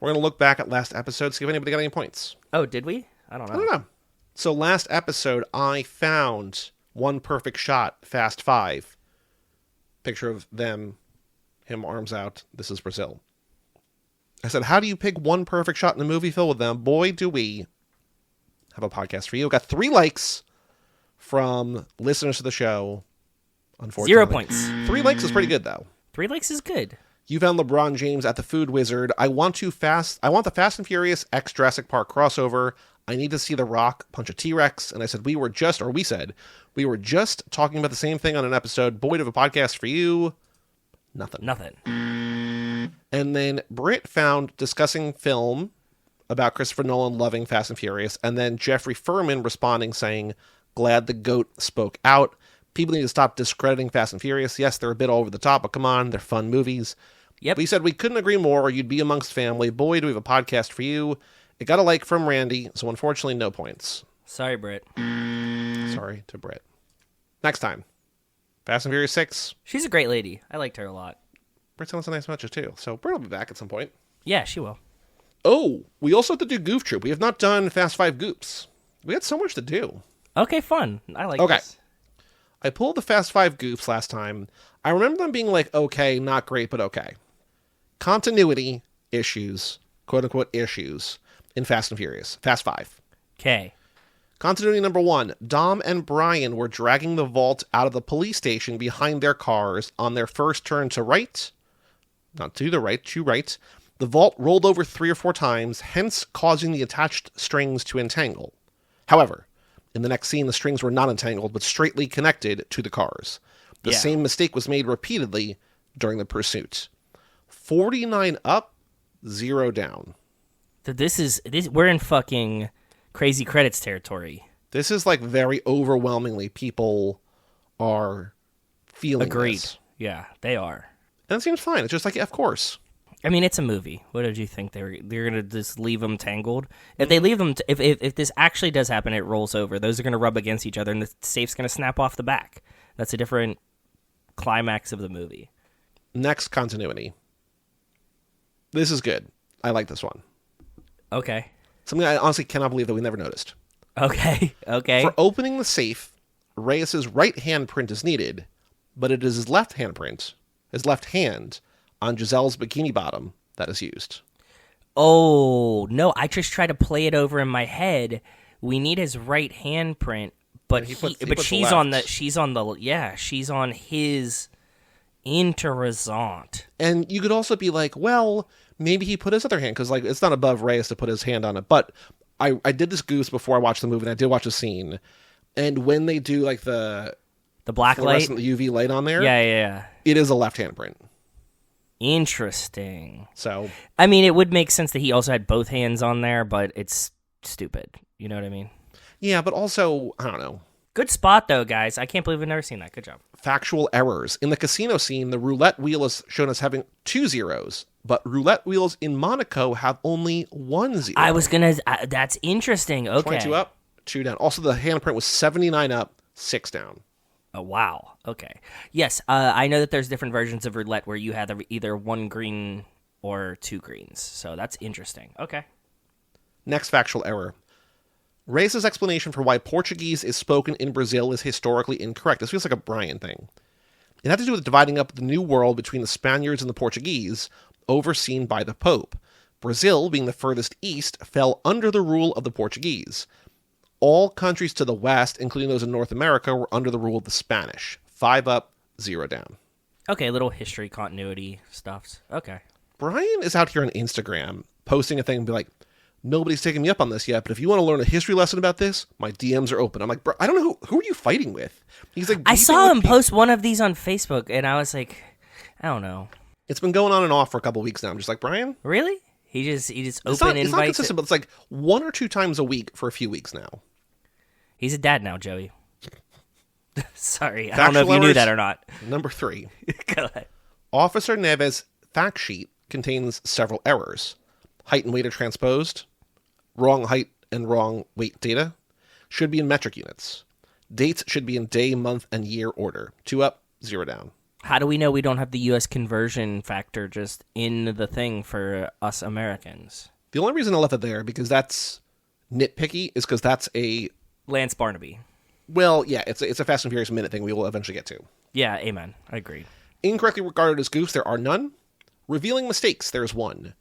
We're gonna look back at last episode, see if anybody got any points. Oh, did we? I don't know. So last episode, I found One Perfect Shot, Fast 5. Picture of him arms out. This is Brazil. I said, how do you pick one perfect shot in the movie filled with them? Boy, do we have a podcast for you. Got 3 likes from listeners to the show. Unfortunately. 0 points. 3 likes is pretty good, though. 3 likes is good. You found LeBron James at the Food Wizard. I want the Fast and Furious X Jurassic Park crossover. I need to see The Rock punch a T-Rex. And I said, we were just talking about the same thing on an episode. Boyd of a podcast for you. Nothing. And then Britt found discussing film about Christopher Nolan loving Fast and Furious. And then Jeffrey Furman responding saying, glad the GOAT spoke out. People need to stop discrediting Fast and Furious. Yes, they're a bit over the top, but come on, they're fun movies. Yep. We said we couldn't agree more, or you'd be amongst family. Boy, do we have a podcast for you. It got a like from Randy, so unfortunately, no points. Sorry, Britt. Sorry to Britt. Next time, Fast and Furious 6. She's a great lady. I liked her a lot. Britt sounds a nice matches too, so Britt will be back at some point. Yeah, she will. Oh, we also have to do Goof Troop. We have not done Fast 5 Goops. We had so much to do. Okay, fun. I like this. I pulled the Fast 5 Goofs last time. I remember them being like, okay, not great, but okay. Continuity issues, quote-unquote issues, in Fast and Furious. Fast 5. Okay. Continuity number 1. Dom and Brian were dragging the vault out of the police station behind their cars on their first turn to right. Not to the right, to right. The vault rolled over 3 or 4 times, hence causing the attached strings to entangle. However, in the next scene, the strings were not entangled, but straightly connected to the cars. The same mistake was made repeatedly during the pursuit. 49 up 0 down. We're in fucking crazy credits territory. This is like very overwhelmingly people are feeling Agreed. this. Yeah, they are. And it seems fine. It's just like, yeah, of course. I mean, it's a movie. What did you think they're gonna just leave them tangled? If they leave them, if this actually does happen, it rolls over. Those are gonna rub against each other, and the safe's gonna snap off the back. That's a different climax of the movie. Next, continuity. This is good. I like this one. Okay. Something I honestly cannot believe that we never noticed. Okay. For opening the safe, Reyes's right handprint is needed, but it is his left handprint, his left hand, on Gisele's bikini bottom that is used. Oh, no, I just try to play it over in my head. We need his right handprint, but she's on his interessant. And you could also be like, well, maybe he put his other hand, because like it's not above Reyes to put his hand on it. But I did this goose before I watched the movie, and I did watch the scene. And when they do like the black light, the UV light on there, yeah, it is a left handprint. Interesting. So, I mean, it would make sense that he also had both hands on there, but it's stupid. You know what I mean? Yeah, but also, I don't know. Good spot, though, guys. I can't believe we've never seen that. Good job. Factual errors. In the casino scene, the roulette wheel is shown as having 2 zeros, but roulette wheels in Monaco have only 1 zero. I was going to... that's interesting. Okay. 22 up, 2 down. Also, the handprint was 79 up, 6 down. Oh, wow. Okay. Yes, I know that there's different versions of roulette where you have either 1 green or 2 greens. So that's interesting. Okay. Next factual error. Reyes' explanation for why Portuguese is spoken in Brazil is historically incorrect. This feels like a Brian thing. It had to do with dividing up the New World between the Spaniards and the Portuguese, overseen by the Pope. Brazil, being the furthest east, fell under the rule of the Portuguese. All countries to the west, including those in North America, were under the rule of the Spanish. 5 up, 0 down. Okay, little history continuity stuffs. Okay. Brian is out here on Instagram posting a thing and be like, nobody's taken me up on this yet, but if you want to learn a history lesson about this, my DMs are open. I'm like, bro, I don't know, who are you fighting with? He's like, I saw him post one of these on Facebook, and I was like, I don't know. It's been going on and off for a couple weeks now. I'm just like, Brian? Really? He just it's open it's not consistent, but it's like 1 or 2 times a week for a few weeks now. He's a dad now, Joey. Sorry, I don't know if you knew that or not. Number 3. Go ahead. Officer Neves' fact sheet contains several errors. Height and weight are transposed. Wrong height and wrong weight data. Should be in metric units. Dates should be in day, month, and year order. 2 up, 0 down. How do we know we don't have the U.S. conversion factor just in the thing for us Americans? The only reason I left it there, because that's nitpicky, is because that's a... Lance Barnaby. Well, yeah, it's a Fast and Furious minute thing we will eventually get to. Yeah, amen. I agree. Incorrectly regarded as goofs, there are none. Revealing mistakes, there's 1.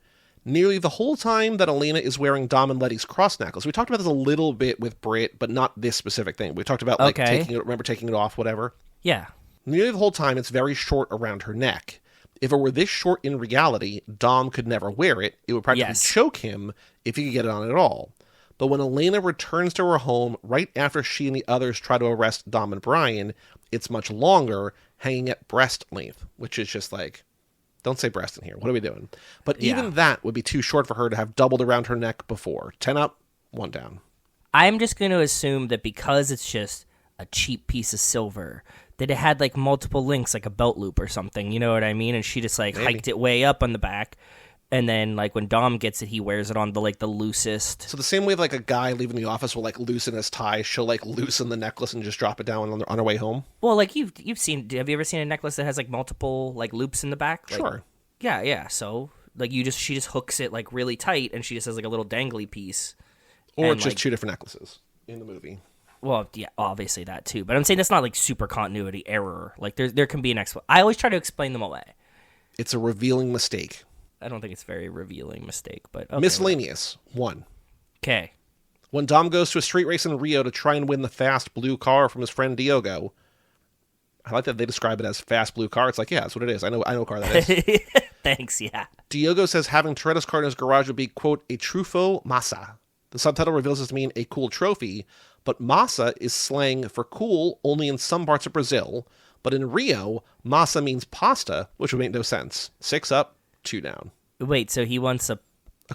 Nearly the whole time that Elena is wearing Dom and Letty's cross necklace. We talked about this a little bit with Britt, but not this specific thing. We talked about like taking it off, whatever. Yeah. Nearly the whole time it's very short around her neck. If it were this short in reality, Dom could never wear it. It would practically choke him if he could get it on at all. But when Elena returns to her home right after she and the others try to arrest Dom and Brian, it's much longer, hanging at breast length, which is just like... Don't say breast in here. What are we doing? But even that would be too short for her to have doubled around her neck before. 10 up, 1 down. I'm just going to assume that because it's just a cheap piece of silver, that it had like multiple links, like a belt loop or something. You know what I mean? And she just like hiked it way up on the back. And then like when Dom gets it, he wears it on the like the loosest. So the same way like a guy leaving the office will like loosen his tie, she'll like loosen the necklace and just drop it down on her way home. Well, like you've seen, have you ever seen a necklace that has like multiple like loops in the back? Like, sure. Yeah. So like she just hooks it like really tight, and she just has like a little dangly piece. Or it's just 2 different necklaces in the movie. Well, yeah, obviously that too. But I'm saying that's not like super continuity error. Like there can be an I always try to explain them away. It's a revealing mistake. I don't think it's a very revealing mistake, but okay, miscellaneous. 1. Okay. When Dom goes to a street race in Rio to try and win the fast blue car from his friend Diogo, I like that they describe it as fast blue car. It's like, yeah, that's what it is. I know what car that is. Thanks, yeah. Diogo says having Toretto's car in his garage would be, quote, a trufo massa. The subtitle reveals this to mean a cool trophy, but massa is slang for cool only in some parts of Brazil. But in Rio, massa means pasta, which would make no sense. 6 up, 2 down. Wait, so he wants A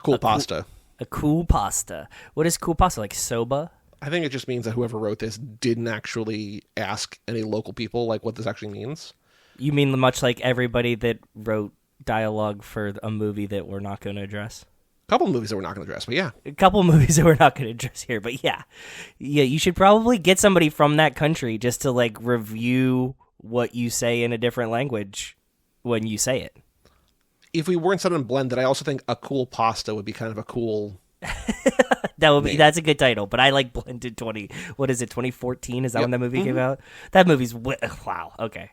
cool pasta. a cool pasta. What is cool pasta? Like soba? I think it just means that whoever wrote this didn't actually ask any local people like what this actually means. You mean much like everybody that wrote dialogue for a movie that we're not going to address? A couple of movies that we're not going to address, but yeah. A couple movies that we're not going to address here, but yeah. Yeah, you should probably get somebody from that country just to like review what you say in a different language when you say it. If we weren't set on blended, I also think a cool pasta would be kind of a cool... That's a good title, but I like Blended 2014? Is that when that movie came out? That movie's wow. Okay.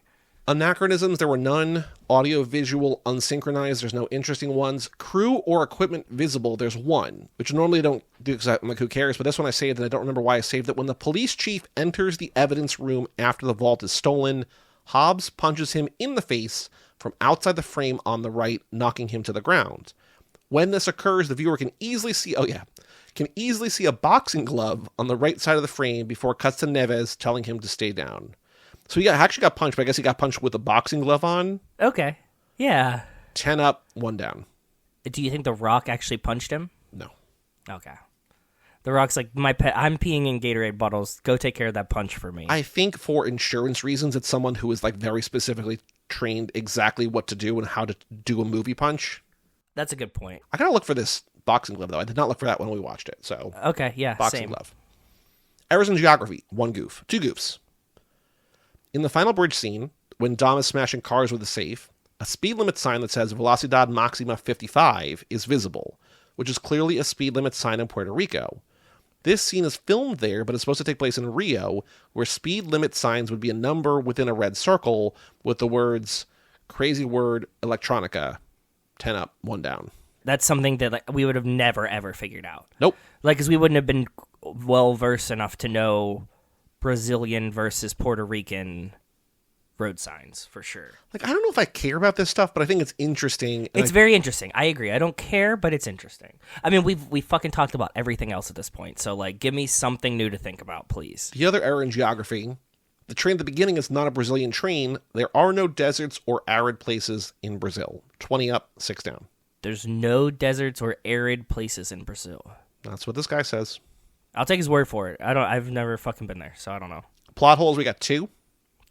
Anachronisms, there were none. Audio, visual, unsynchronized, there's no interesting ones. Crew or equipment visible, there's one, which normally I don't do because I'm like, who cares? But this one I saved, and I don't remember why I saved it. When the police chief enters the evidence room after the vault is stolen, Hobbs punches him in the face from outside the frame on the right, knocking him to the ground. When this occurs, the viewer can easily see a boxing glove on the right side of the frame before it cuts to Neves telling him to stay down. So he actually got punched, but I guess he got punched with a boxing glove on. Okay. Yeah. 10 up, 1 down. Do you think The Rock actually punched him? No. Okay. The Rock's like, my pet, I'm peeing in Gatorade bottles. Go take care of that punch for me. I think for insurance reasons, it's someone who is like very specifically trained exactly what to do and how to do a movie punch. That's a good point. I gotta look for this boxing glove, though. I did not look for that when we watched it, so... Okay, yeah, boxing same. glove. Errors in geography, 1 goof. 2 goofs. In the final bridge scene, when Dom is smashing cars with a safe, a speed limit sign that says Velocidad Maxima 55 is visible, which is clearly a speed limit sign in Puerto Rico. This scene is filmed there, but it's supposed to take place in Rio, where speed limit signs would be a number within a red circle with the words, crazy word, electronica, 10 up, 1 down. That's something that like, we would have never, ever figured out. Nope. Like, because we wouldn't have been well-versed enough to know Brazilian versus Puerto Rican road signs, for sure. Like, I don't know if I care about this stuff, but I think it's interesting. It's very interesting. I agree. I don't care, but it's interesting. I mean, we fucking talked about everything else at this point, so, like, give me something new to think about, please. The other error in geography, the train at the beginning is not a Brazilian train. There are no deserts or arid places in Brazil. 20 up, 6 down. There's no deserts or arid places in Brazil. That's what this guy says. I'll take his word for it. I've never fucking been there, so I don't know. Plot holes, we got 2.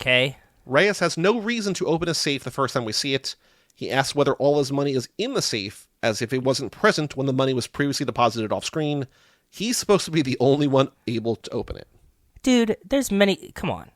Okay. Reyes has no reason to open a safe the first time we see it. He asks whether all his money is in the safe, as if it wasn't present when the money was previously deposited off screen. He's supposed to be the only one able to open it. Dude, there's many... Come on.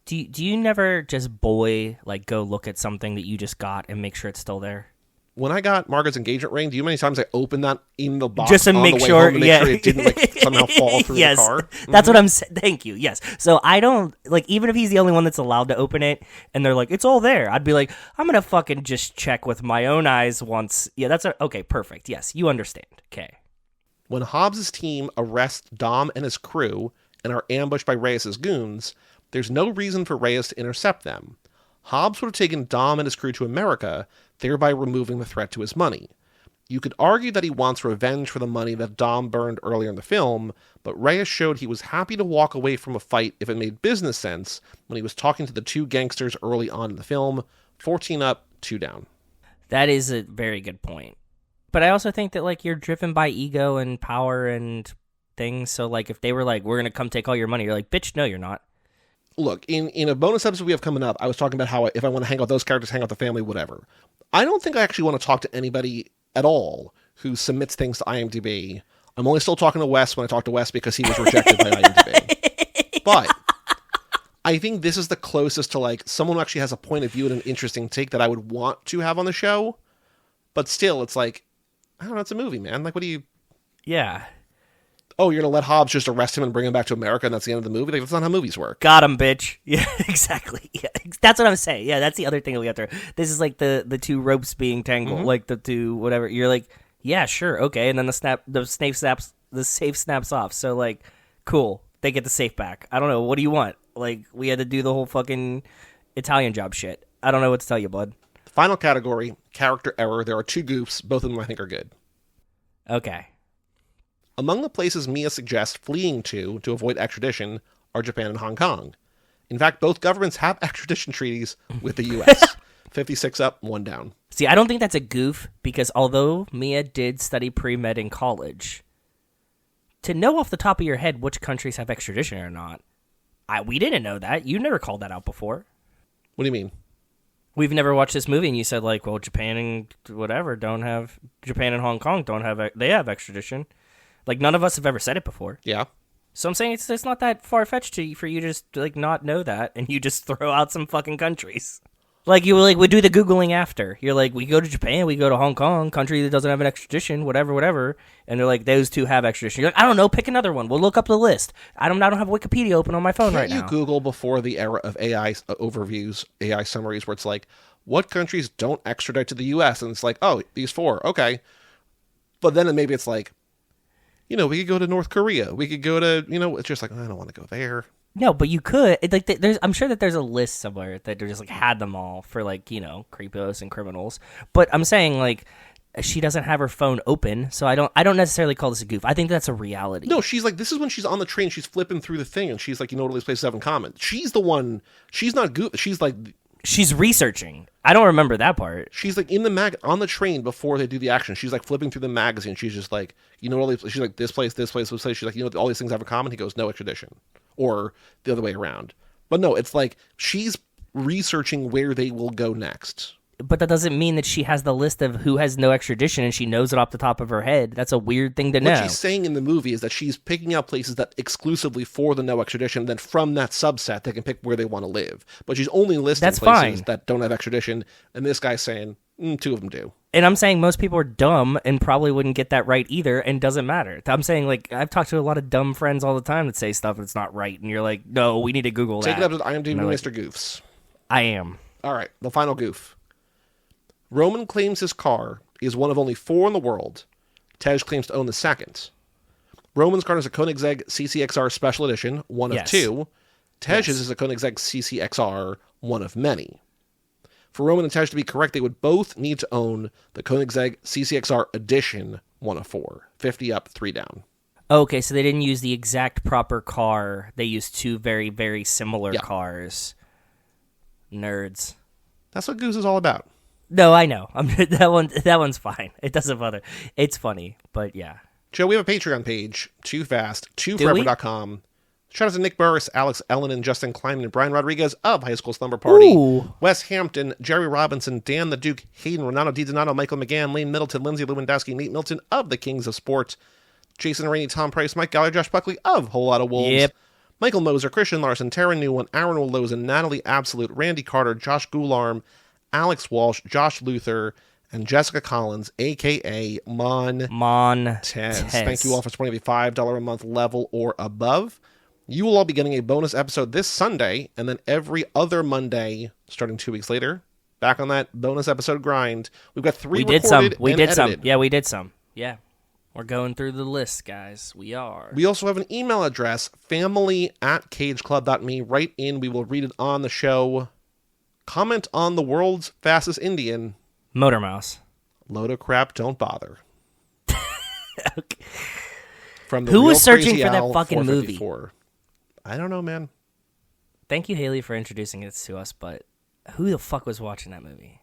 Do you never just go look at something that you just got and make sure it's still there? When I got Margaret's engagement ring, do you know how many times I opened that in the box just to on make the way sure, home to make sure it didn't somehow fall through yes, the car? That's what I'm saying. Thank you. Yes. So I don't even if he's the only one that's allowed to open it, and they're like, it's all there. I'd be like, I'm gonna fucking just check with my own eyes once. Yeah, okay. Perfect. Yes, you understand. Okay. When Hobbs' team arrests Dom and his crew and are ambushed by Reyes' goons, there's no reason for Reyes to intercept them. Hobbs would have taken Dom and his crew to America, thereby removing the threat to his money. You could argue that he wants revenge for the money that Dom burned earlier in the film, but Reyes showed he was happy to walk away from a fight if it made business sense when he was talking to the 2 gangsters early on in the film. 14 up, 2 down. That is a very good point. But I also think that, you're driven by ego and power and things, so, if they were like, we're going to come take all your money, you're like, bitch, no, you're not. Look, in a bonus episode we have coming up, I was talking about how if I want to hang out with those characters, hang out with the family, whatever. I don't think I actually want to talk to anybody at all who submits things to IMDb. I'm only still talking to Wes when I talk to Wes because he was rejected by IMDb. But I think this is the closest to someone who actually has a point of view and an interesting take that I would want to have on the show. But still, it's I don't know, it's a movie, man. What do you... Yeah. Oh, you're going to let Hobbs just arrest him and bring him back to America and that's the end of the movie? That's not how movies work. Got him, bitch. Yeah, exactly. Yeah, that's what I'm saying. Yeah, that's the other thing that we have to... This is the 2 ropes being tangled, the 2 whatever. You're like, yeah, sure, okay. And then the safe snaps off. So, cool. They get the safe back. I don't know. What do you want? We had to do the whole fucking Italian job shit. I don't know what to tell you, bud. Final category, character error. There are 2 goofs. Both of them I think are good. Okay. Among the places Mia suggests fleeing to avoid extradition are Japan and Hong Kong. In fact, both governments have extradition treaties with the U.S. 56 up, 1 down. See, I don't think that's a goof, because although Mia did study pre-med in college, to know off the top of your head which countries have extradition or not, we didn't know that. You never called that out before. What do you mean? We've never watched this movie, and you said, like, well, Japan and Japan and Hong Kong they have extradition. Like, none of us have ever said it before. Yeah. So I'm saying it's not that far-fetched for you to just, like, not know that, and you just throw out some fucking countries. Like, you would do the Googling after. You're like, we go to Japan, we go to Hong Kong, country that doesn't have an extradition, whatever. And they're like, those two have extradition. You're like, I don't know, pick another one. We'll look up the list. I don't have Wikipedia open on my phone right now. Can't you Google before the era of AI overviews, AI summaries, where it's like, what countries don't extradite to the U.S.? And it's like, oh, these 4, okay. But then maybe it's like, we could go to North Korea. We could go to, it's just like, I don't want to go there. No, but you could. I'm sure that there's a list somewhere that just like had them all for like creepos and criminals. But I'm saying like she doesn't have her phone open, so I don't necessarily call this a goof. I think that's a reality. No, she's like, this is when she's on the train. She's flipping through the thing, and she's like, what all these places have in common. She's the one. She's not goof. She's like. She's researching. I don't remember that part. She's like in the on the train before they do the action. She's like flipping through the magazine. She's just like, all these. She's like, this place, this place, this place. She's like, all these things have in common. He goes, no extradition, or the other way around. But no, it's like she's researching where they will go next. But that doesn't mean that she has the list of who has no extradition and she knows it off the top of her head. That's a weird thing to know. What she's saying in the movie is that she's picking out places that exclusively for the no extradition, then from that subset they can pick where they want to live. But she's only listing places that don't have extradition, and this guy's saying 2 of them do. And I'm saying most people are dumb and probably wouldn't get that right either, and doesn't matter. I'm saying, like, I've talked to a lot of dumb friends all the time that say stuff that's not right, and you're like, no, we need to Google that. Take it up with IMDb, Mr. Goofs. I am. All right, the final goof. Roman claims his car is one of only 4 in the world. Tej claims to own the second. Roman's car is a Koenigsegg CCXR Special Edition, one of 2. Tej's is a Koenigsegg CCXR, one of many. For Roman and Tej to be correct, they would both need to own the Koenigsegg CCXR Edition, one of 4. 50 up, 3 down. Okay, so they didn't use the exact proper car. They used 2 very, very similar cars. Nerds. That's what Goose is all about. No, I know. That one's fine. It doesn't bother. It's funny, but yeah. Joe, we have a Patreon page, Too Fast, TooForever.com. Shout out to Nick Burris, Alex Ellen, and Justin Kleinman, and Brian Rodriguez of High School Slumber Party. Ooh. Wes Hampton, Jerry Robinson, Dan the Duke, Hayden, Renato DiDonato, Michael McGann, Lane Middleton, Lindsay Lewandowski, Nate Milton of the Kings of Sport, Jason Rainey, Tom Price, Mike Gallagher, Josh Buckley of Whole Lot of Wolves. Yep. Michael Moser, Christian Larson, Tara Newman, Aaron Willows, Natalie Absolute, Randy Carter, Josh Goularm, Alex Walsh, Josh Luther, and Jessica Collins, a.k.a. Montez. Thank you all for supporting the $5 a month level or above. You will all be getting a bonus episode this Sunday, and then every other Monday, starting 2 weeks later, back on that bonus episode grind. We've got 3 recorded We did some. edited. Yeah, we did some. Yeah. We're going through the list, guys. We are. We also have an email address, family@cageclub.me. Write in. We will read it on the show. Comment on the world's fastest Indian. Motor Mouse. Load of crap, don't bother. Okay. From the Who Real was searching Crazy for that Owl fucking movie? 454. I don't know, man. Thank you, Haley, for introducing it to us, but who the fuck was watching that movie?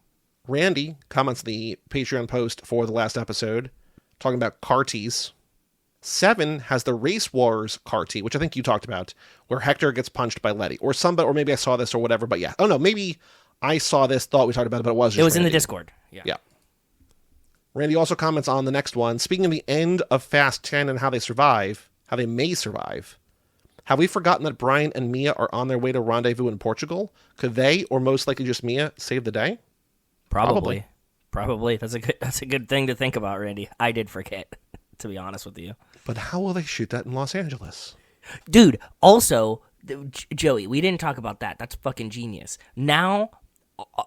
Randy comments the Patreon post for the last episode, talking about Carties. 7 has the Race Wars Carty, which I think you talked about, where Hector gets punched by Letty. Or maybe I saw this or whatever, but yeah. Oh no, maybe I saw this, thought we talked about it, but it was just Randy. In the Discord. Yeah. Randy also comments on the next one. Speaking of the end of Fast 10 and how they may survive, have we forgotten that Brian and Mia are on their way to rendezvous in Portugal? Could they, or most likely just Mia, save the day? Probably. That's a good thing to think about, Randy. I did forget, to be honest with you. But how will they shoot that in Los Angeles? Dude, also, Joey, we didn't talk about that. That's fucking genius. Now,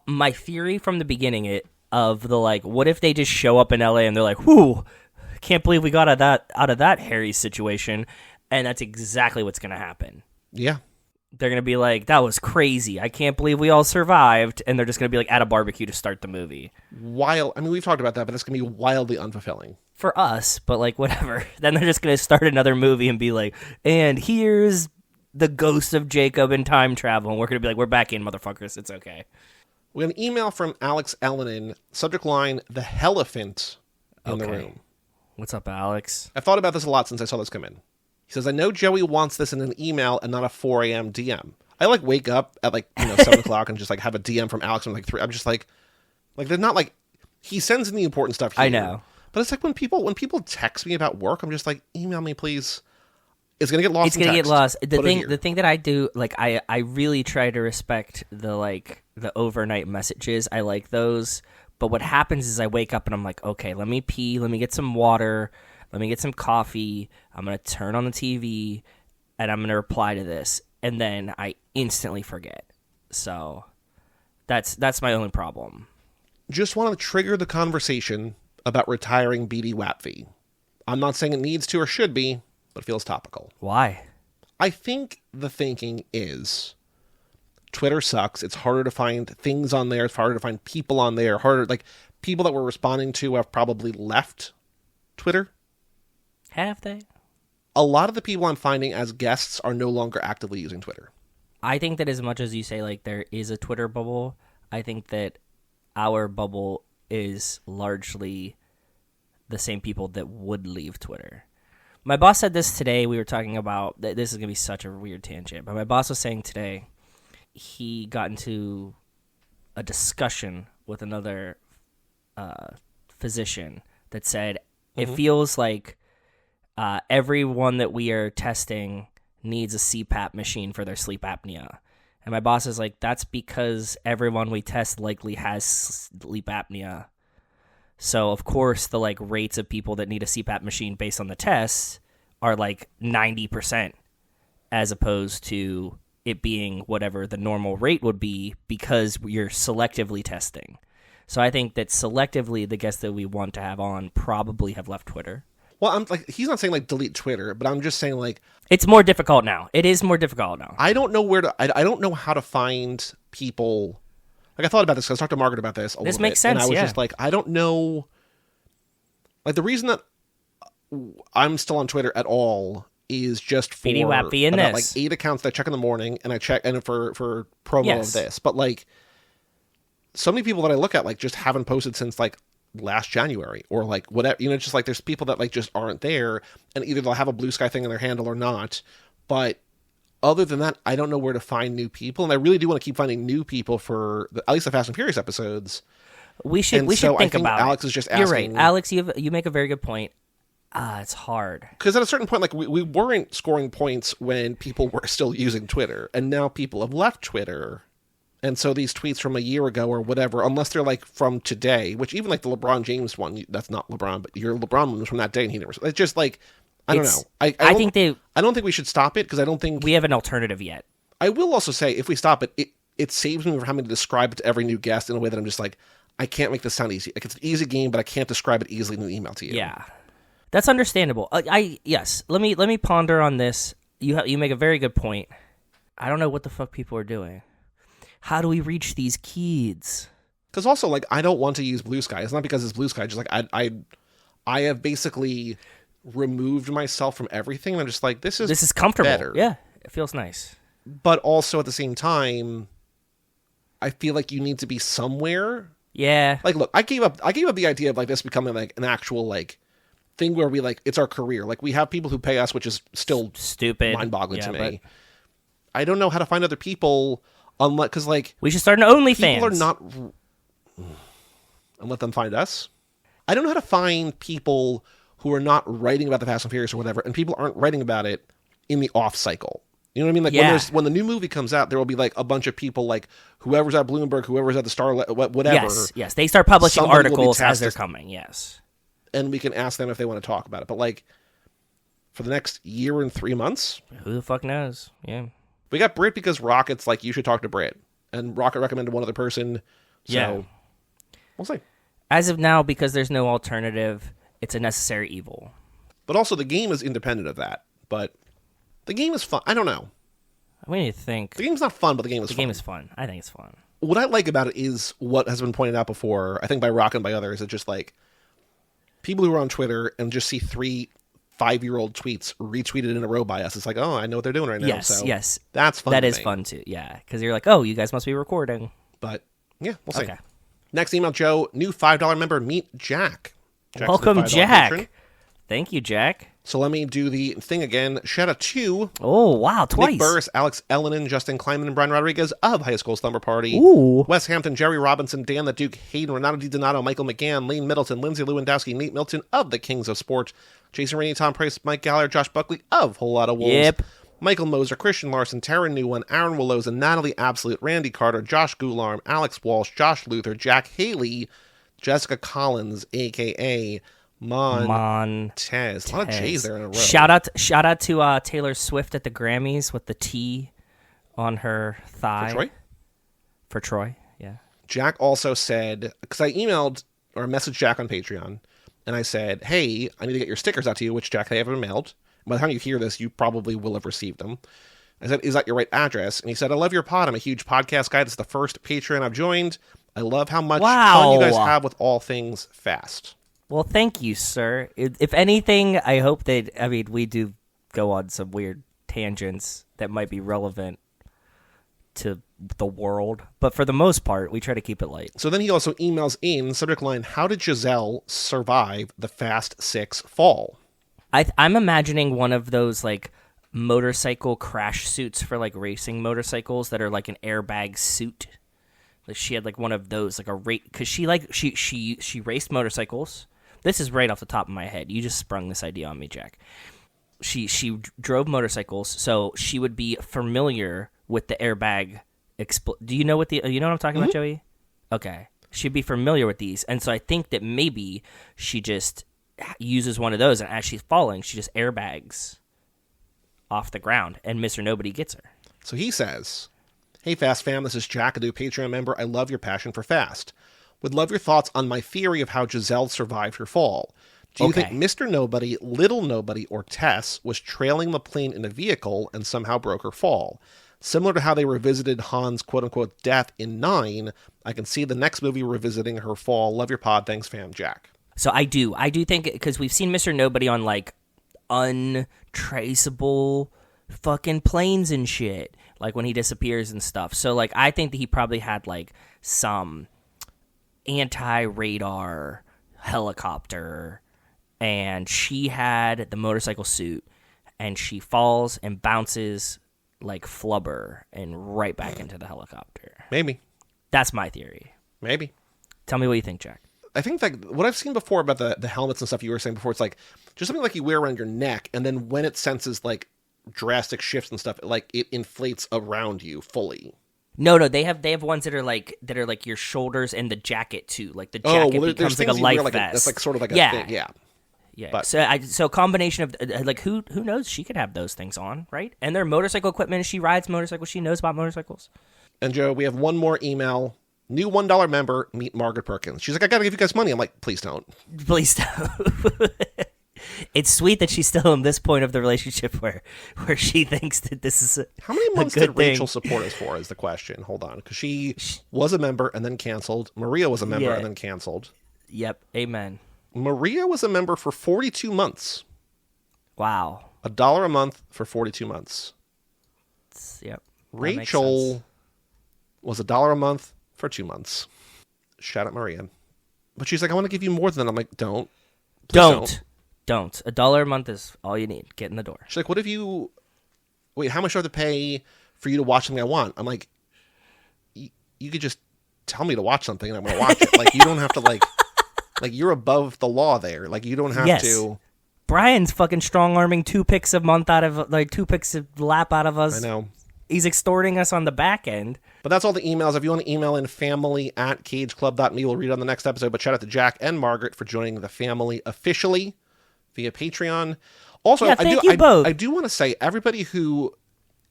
my theory from the beginning of the, like, what if they just show up in LA and they're like, whew, can't believe we got out of that hairy situation, and that's exactly what's going to happen. Yeah. They're going to be like, that was crazy. I can't believe we all survived, and they're just going to be like at a barbecue to start the movie. We've talked about that, but it's going to be wildly unfulfilling. For us, but like whatever. Then they're just going to start another movie and be like, and here's the ghost of Jacob in time travel, and we're going to be like, we're back in, motherfuckers. It's okay. We got an email from Alex Ellenin, subject line, the Hellephant in the room. What's up, Alex? I've thought about this a lot since I saw this come in. He says, I know Joey wants this in an email and not a 4 a.m. DM. I like wake up at 7 o'clock and just like have a DM from Alex and like 3. I'm just like they're not like, he sends in the important stuff here. I know. But it's like when people text me about work, I'm just like, email me, please. It's gonna get lost. It's gonna get lost. The thing that I do, like, I really try to respect the overnight messages. I like those. But what happens is I wake up and I'm like, okay, let me pee, let me get some water, let me get some coffee. I'm gonna turn on the TV and I'm gonna reply to this, and then I instantly forget. So that's my only problem. Just want to trigger the conversation about retiring BD Wapfee. I'm not saying it needs to or should be, but it feels topical. Why? I think the thinking is Twitter sucks. It's harder to find things on there. It's harder to find people on there. People that we're responding to have probably left Twitter. Have they? A lot of the people I'm finding as guests are no longer actively using Twitter. I think that as much as you say, like, there is a Twitter bubble, I think that our bubble is largely the same people that would leave Twitter. My boss said this today. We were talking about, this is going to be such a weird tangent, but my boss was saying today he got into a discussion with another physician that said, it feels like everyone that we are testing needs a CPAP machine for their sleep apnea. And my boss is like, that's because everyone we test likely has sleep apnea. So, of course, the rates of people that need a CPAP machine based on the tests are 90%, as opposed to it being whatever the normal rate would be because you're selectively testing. So I think that selectively the guests that we want to have on probably have left Twitter. Well, I'm he's not saying delete Twitter, but I'm just saying it's more difficult now. It is more difficult now. I don't know where to. I don't know how to find people. I thought about this because I talked to Margaret about this. This makes sense. And I was just I don't know. The reason that I'm still on Twitter at all is just for about 8 accounts that I check in the morning, and I check and for promo of this. But so many people that I look at just haven't posted since last January or whatever, just there's people that just aren't there, and either they'll have a Blue Sky thing in their handle or not. But other than that, I don't know where to find new people, and I really do want to keep finding new people for at least the Fast and Furious episodes. We should think about Alex is just asking. You're right, Alex. You make a very good point. It's hard because at a certain point, we weren't scoring points when people were still using Twitter, and now people have left Twitter. And so these tweets from a year ago or whatever, unless they're from today, which even the LeBron James one, that's not LeBron, but your LeBron one was from that day and he never. It's just I don't know. I don't think we should stop it because I don't think we have an alternative yet. I will also say if we stop it, it saves me from having to describe it to every new guest in a way that I'm just I can't make this sound easy. It's an easy game, but I can't describe it easily in an email to you. Yeah, that's understandable. Yes. Let me ponder on this. You make a very good point. I don't know what the fuck people are doing. How do we reach these kids? Because also, I don't want to use Blue Sky. It's not because it's Blue Sky. Just I have basically removed myself from everything. And I'm just this is comfortable. Better. Yeah, it feels nice. But also at the same time, I feel you need to be somewhere. Yeah. Look, I gave up the idea of this becoming an actual thing where we it's our career. We have people who pay us, which is still stupid, mind-boggling to me. I don't know how to find other people. Unless, because we should start an OnlyFans. People are not, and let them find us. I don't know how to find people who are not writing about the Fast and Furious or whatever, and people aren't writing about it in the off cycle. You know what I mean? When the new movie comes out, there will be a bunch of people whoever's at Bloomberg, whoever's at the Star, whatever. Yes, they start publishing articles as they're coming. Yes, and we can ask them if they want to talk about it. But for the next year and 3 months, who the fuck knows? Yeah. We got Britt because Rocket's you should talk to Britt. And Rocket recommended one other person. So we'll see. As of now, because there's no alternative, it's a necessary evil. But also the game is independent of that. But the game is fun. I don't know. We need to think. The game's not fun, but the game is fun. The game is fun. I think it's fun. What I like about it is what has been pointed out before, I think by Rocket and by others, it's just people who are on Twitter and just see 3 5-year-old tweets retweeted in a row by us. It's oh, I know what they're doing right now. Yes, yes. That's fun. That is fun too. Yeah, because you're oh, you guys must be recording. But Yeah, we'll see. Okay. Next email, Joe. New $5 member, meet Jack. Jack's Welcome, the $5 Jack. patron. Thank you, Jack. So let me do the thing again. Shout out to Oh, wow, twice. Nick Burris, Alex Ellenin, Justin Kleiman, and Brian Rodriguez of High School Slumber Party. Ooh. Wes Hampton, Jerry Robinson, Dan the Duke, Hayden, Renato DiDonato, Michael McGann, Lane Middleton, Lindsay Lewandowski, Nate Milton of the Kings of Sport, Jason Rainey, Tom Price, Mike Gallagher, Josh Buckley of Whole Lotta Wolves. Yep. Michael Moser, Christian Larson, Tara Newman, Aaron Willows, Natalie Absolute, Randy Carter, Josh Gularm, Alex Walsh, Josh Luther, Jack Haley, Jessica Collins, a.k.a. Montez. A lot of J's there in a row. Shout out to Taylor Swift at the Grammys with the T on her thigh. For Troy, yeah. Jack also said, because I emailed or messaged Jack on Patreon, and I said, hey, I need to get your stickers out to you, which, Jack, they haven't been mailed. By the time you hear this, you probably will have received them. I said, is that your right address? And he said, I love your pod. I'm a huge podcast guy. This is the first Patreon I've joined. I love how much fun you guys have with all things fast. Well, thank you, sir. If anything, I hope that, we do go on some weird tangents that might be relevant to the world. But for the most part, we try to keep it light. So then he also emails in, subject line, how did Gisele survive the Fast 6 fall? I'm imagining one of those, like, motorcycle crash suits for, like, racing motorcycles that are, like, an airbag suit. Like, she had, like, one of those, like, a rate, because she raced motorcycles. This is right off the top of my head. You just sprung this idea on me, Jack. She drove motorcycles, so she would be familiar with the airbag. Do you know what you know what I'm talking about, Joey? Okay, she'd be familiar with these, and so I think that maybe she just uses one of those, and as she's falling, she just airbags off the ground, and Mr. Nobody gets her. So he says, hey, Fast fam, this is Jack, a new Patreon member. I love your passion for Fast. Would love your thoughts on my theory of how Gisele survived her fall. Do you think Mr. Nobody, Little Nobody, or Tess was trailing the plane in a vehicle and somehow broke her fall? Similar to how they revisited Han's quote-unquote death in 9, I can see the next movie revisiting her fall. Love your pod. Thanks, fam, Jack. So I do think, because we've seen Mr. Nobody on, like, untraceable fucking planes and shit, like when he disappears and stuff. So, like, I think that he probably had, like, some anti-radar helicopter, and she had the motorcycle suit, and she falls and bounces like flubber and right back into the helicopter. Maybe. That's my theory. Maybe. Tell me what you think, Jack. I think that what I've seen before about the helmets and stuff you were saying before, it's like just something like you wear around your neck, and then when it senses like drastic shifts and stuff, like it inflates around you fully. No, they have ones that are like your shoulders and the jacket too. Like the jacket becomes like a life vest. That's like sort of like a thing. Yeah. Yeah. But, so combination of like who knows, she could have those things on, right? And they're motorcycle equipment. She rides motorcycles. She knows about motorcycles. And Joe, we have one more email. New $1 member, meet Margaret Perkins. She's like, I gotta give you guys money. I'm like, please don't. Please don't. It's sweet that she's still in this point of the relationship where she thinks that this is how many months did Rachel support us for is the question. Hold on, because she was a member and then canceled. Maria was a member and then canceled. Yep, amen. Maria was a member for 42 months. Wow. $1 a month for 42 months. Yep. Rachel was $1 a month for 2 months. Shout out Maria. But she's like, I want to give you more than that. I'm like, don't. Don't. $1 a month is all you need. Get in the door. She's like, what if you... Wait, how much do I have to pay for you to watch something I want? I'm like, you could just tell me to watch something and I'm going to watch it. Like, you don't have to, like, you're above the law there. Like, you don't have to... Brian's fucking strong-arming 2 picks a month out of, like, 2 picks a lap out of us. I know. He's extorting us on the back end. But that's all the emails. If you want to email in family@cageclub.me, we'll read it on the next episode. But shout out to Jack and Margaret for joining the family officially via Patreon. Also, thank you both. I do want to say, everybody who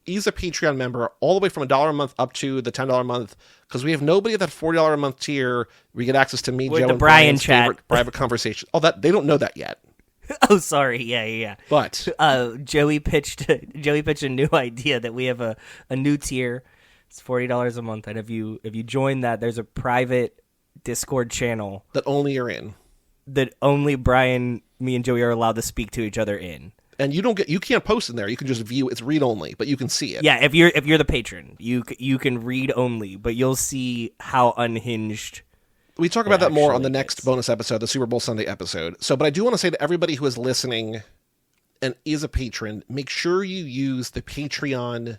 is a Patreon member, all the way from $1 a month up to the $10 a month, because we have nobody at that $40 a month tier. We get access to me, with Joe, the and Brian Brian's chat. favorite private conversation. Oh, that they don't know that yet. Oh, sorry. Yeah. But Joey pitched a new idea that we have a new tier. It's $40 a month, and if you join that, there's a private Discord channel that only you're in. That only Brian, me, and Joey are allowed to speak to each other in. And you can't post in there. You can just view. It's read only, but you can see it. Yeah, if you're the patron, you can read only, but you'll see how unhinged. We talk about that more on the next bonus episode, the Super Bowl Sunday episode. So, but I do want to say to everybody who is listening and is a patron, make sure you use the Patreon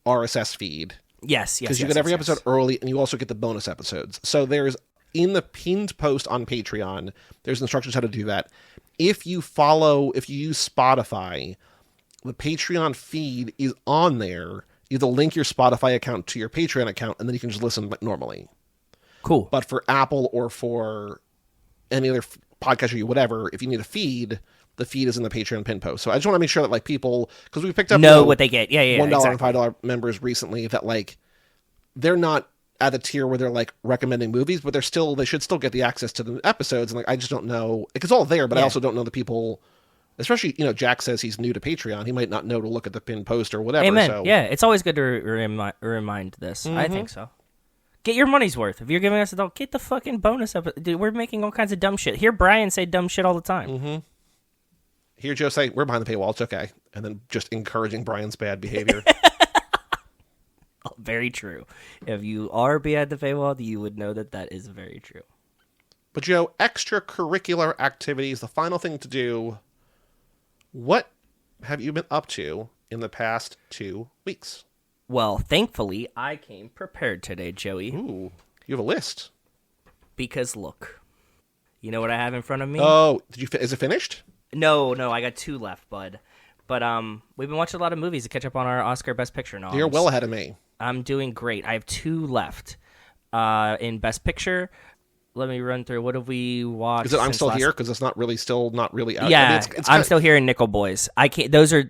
RSS feed. Yes, because you get every episode early, and you also get the bonus episodes. So there's in the pinned post on Patreon, there's instructions how to do that. If you use Spotify, the Patreon feed is on there. You have to link your Spotify account to your Patreon account, and then you can just listen normally. Cool. But for Apple or for any other podcast or whatever, if you need a feed, the feed is in the Patreon pin post. So I just want to make sure that people, because we picked up what they get. Yeah, $1 and $5 members recently, that they're not at the tier where they're recommending movies, but they should still get the access to the episodes. And I just don't know, it's all there, but I also don't know the people, especially, Jack says he's new to Patreon. He might not know to look at the pin post or whatever. Amen. So. Yeah, it's always good to remind this. I think so. Get your money's worth. If you're giving us adult, get the fucking bonus episode. Dude, we're making all kinds of dumb shit. Hear Brian say dumb shit all the time. Mm-hmm. Hear Joe say, we're behind the paywall, it's okay. And then just encouraging Brian's bad behavior. Very true. If you are behind the paywall, you would know that is very true. But Joe, extracurricular activities, the final thing to do. What have you been up to in the past 2 weeks? Well, thankfully, I came prepared today, Joey. Ooh, you have a list. Because look, you know what I have in front of me? Oh, is it finished? No, I got 2 left, bud. But we've been watching a lot of movies to catch up on our Oscar Best Picture noms. You're well ahead of me. I'm doing great. I have 2 left. In Best Picture, let me run through. What have we watched? Is it I'm Still Here? Because it's not really out. Yeah, I'm Still Here and Nickel Boys. I can't. Those are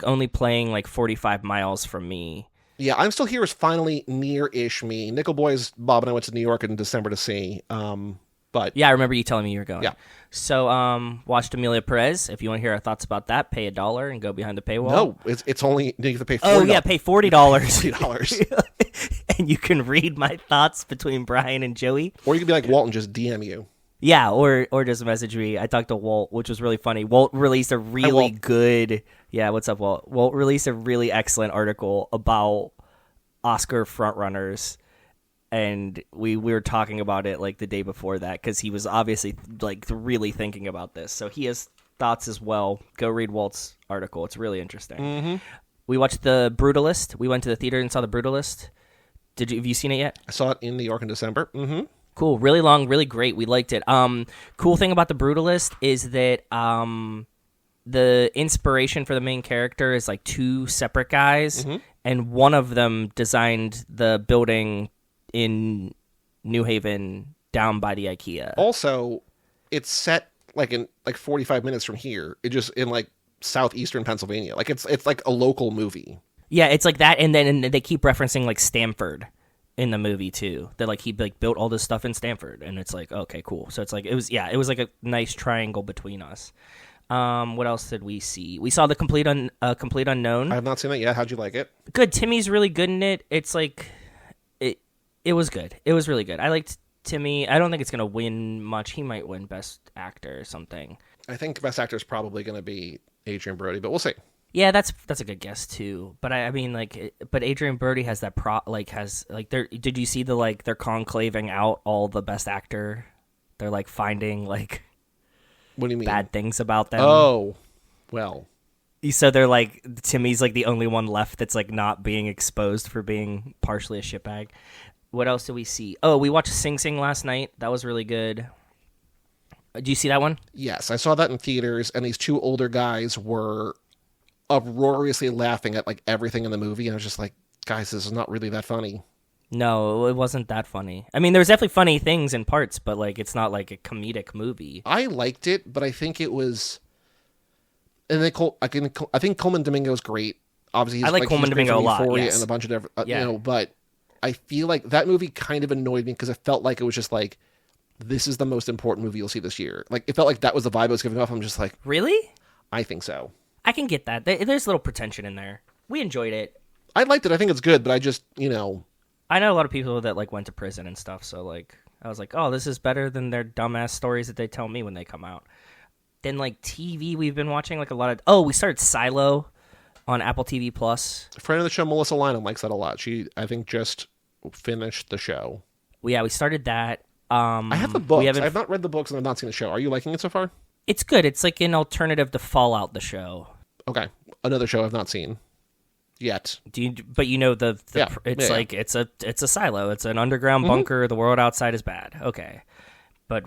only playing 45 miles from me. Yeah, I'm Still Here is finally near-ish me. Nickel Boys, Bob and I went to New York in December to see. But yeah, I remember you telling me you were going. Yeah. So, watched Amelia Perez. If you want to hear our thoughts about that, pay $1 and go behind the paywall. No, it's only you have to pay $40. Oh yeah, pay $40. $40. And you can read my thoughts between Brian and Joey. Or you can be like Walt and just DM you. Yeah, or just message me. I talked to Walt, which was really funny. Walt released a really good. Yeah, what's up, Walt? Walt released a really excellent article about Oscar frontrunners. And we were talking about it the day before that because he was obviously really thinking about this. So he has thoughts as well. Go read Walt's article. It's really interesting. Mm-hmm. We watched The Brutalist. We went to the theater and saw The Brutalist. Have you seen it yet? I saw it in New York in December. Mm-hmm. Cool. Really long, really great. We liked it. Cool thing about The Brutalist is that the inspiration for the main character is 2 separate guys, and one of them designed the building in New Haven down by the IKEA. Also, it's set in 45 minutes from here. It just in southeastern Pennsylvania. It's a local movie. Yeah, it's like that, and then they keep referencing Stanford in the movie too. That he built all this stuff in Stanford, and it's okay, cool. So it's it was a nice triangle between us. What else did we see? We saw the Complete Unknown. I have not seen it yet. How'd you like it? Good. Timmy's really good in it. It's It was good. It was really good. I liked Timmy. I don't think it's going to win much. He might win Best Actor or something. I think Best Actor is probably going to be Adrian Brody, but we'll see. Yeah, that's a good guess too. But I mean, but Adrian Brody has that did you see the they're conclaving out all the Best Actor? They're finding what do you mean? Bad things about them. Oh, well. So they're Timmy's the only one left that's not being exposed for being partially a shitbag. What else did we see? Oh, we watched Sing Sing last night. That was really good. Did you see that one? Yes, I saw that in theaters, and these 2 older guys were uproariously laughing at everything in the movie, and I was just guys, this is not really that funny. No, it wasn't that funny. I mean, there was definitely funny things in parts, but it's not a comedic movie. I liked it, but I think it was, and I think Coleman Domingo's great. Obviously, I like Coleman Domingo a lot. Yes. And a bunch of different, but I feel that movie kind of annoyed me because it felt it was just this is the most important movie you'll see this year. It felt like that was the vibe I was giving off. I'm just really? I think so. I can get that. There's a little pretension in there. We enjoyed it. I liked it. I think it's good, but I just, I know a lot of people that went to prison and stuff, so I was oh, this is better than their dumbass stories that they tell me when they come out. Then like TV, we've been watching like a lot of. Oh, we started Silo on Apple TV Plus. A friend of the show, Melissa Lynham, likes that a lot. She, I think, just finished the show. Well, yeah, we started that. I have the books. I have not read the books and I've not seen the show. Are you liking it so far? It's good. It's like an alternative to Fallout, the show. Okay, another show I've not seen yet. But you know it's a silo. It's an underground bunker. The world outside is bad. Okay, but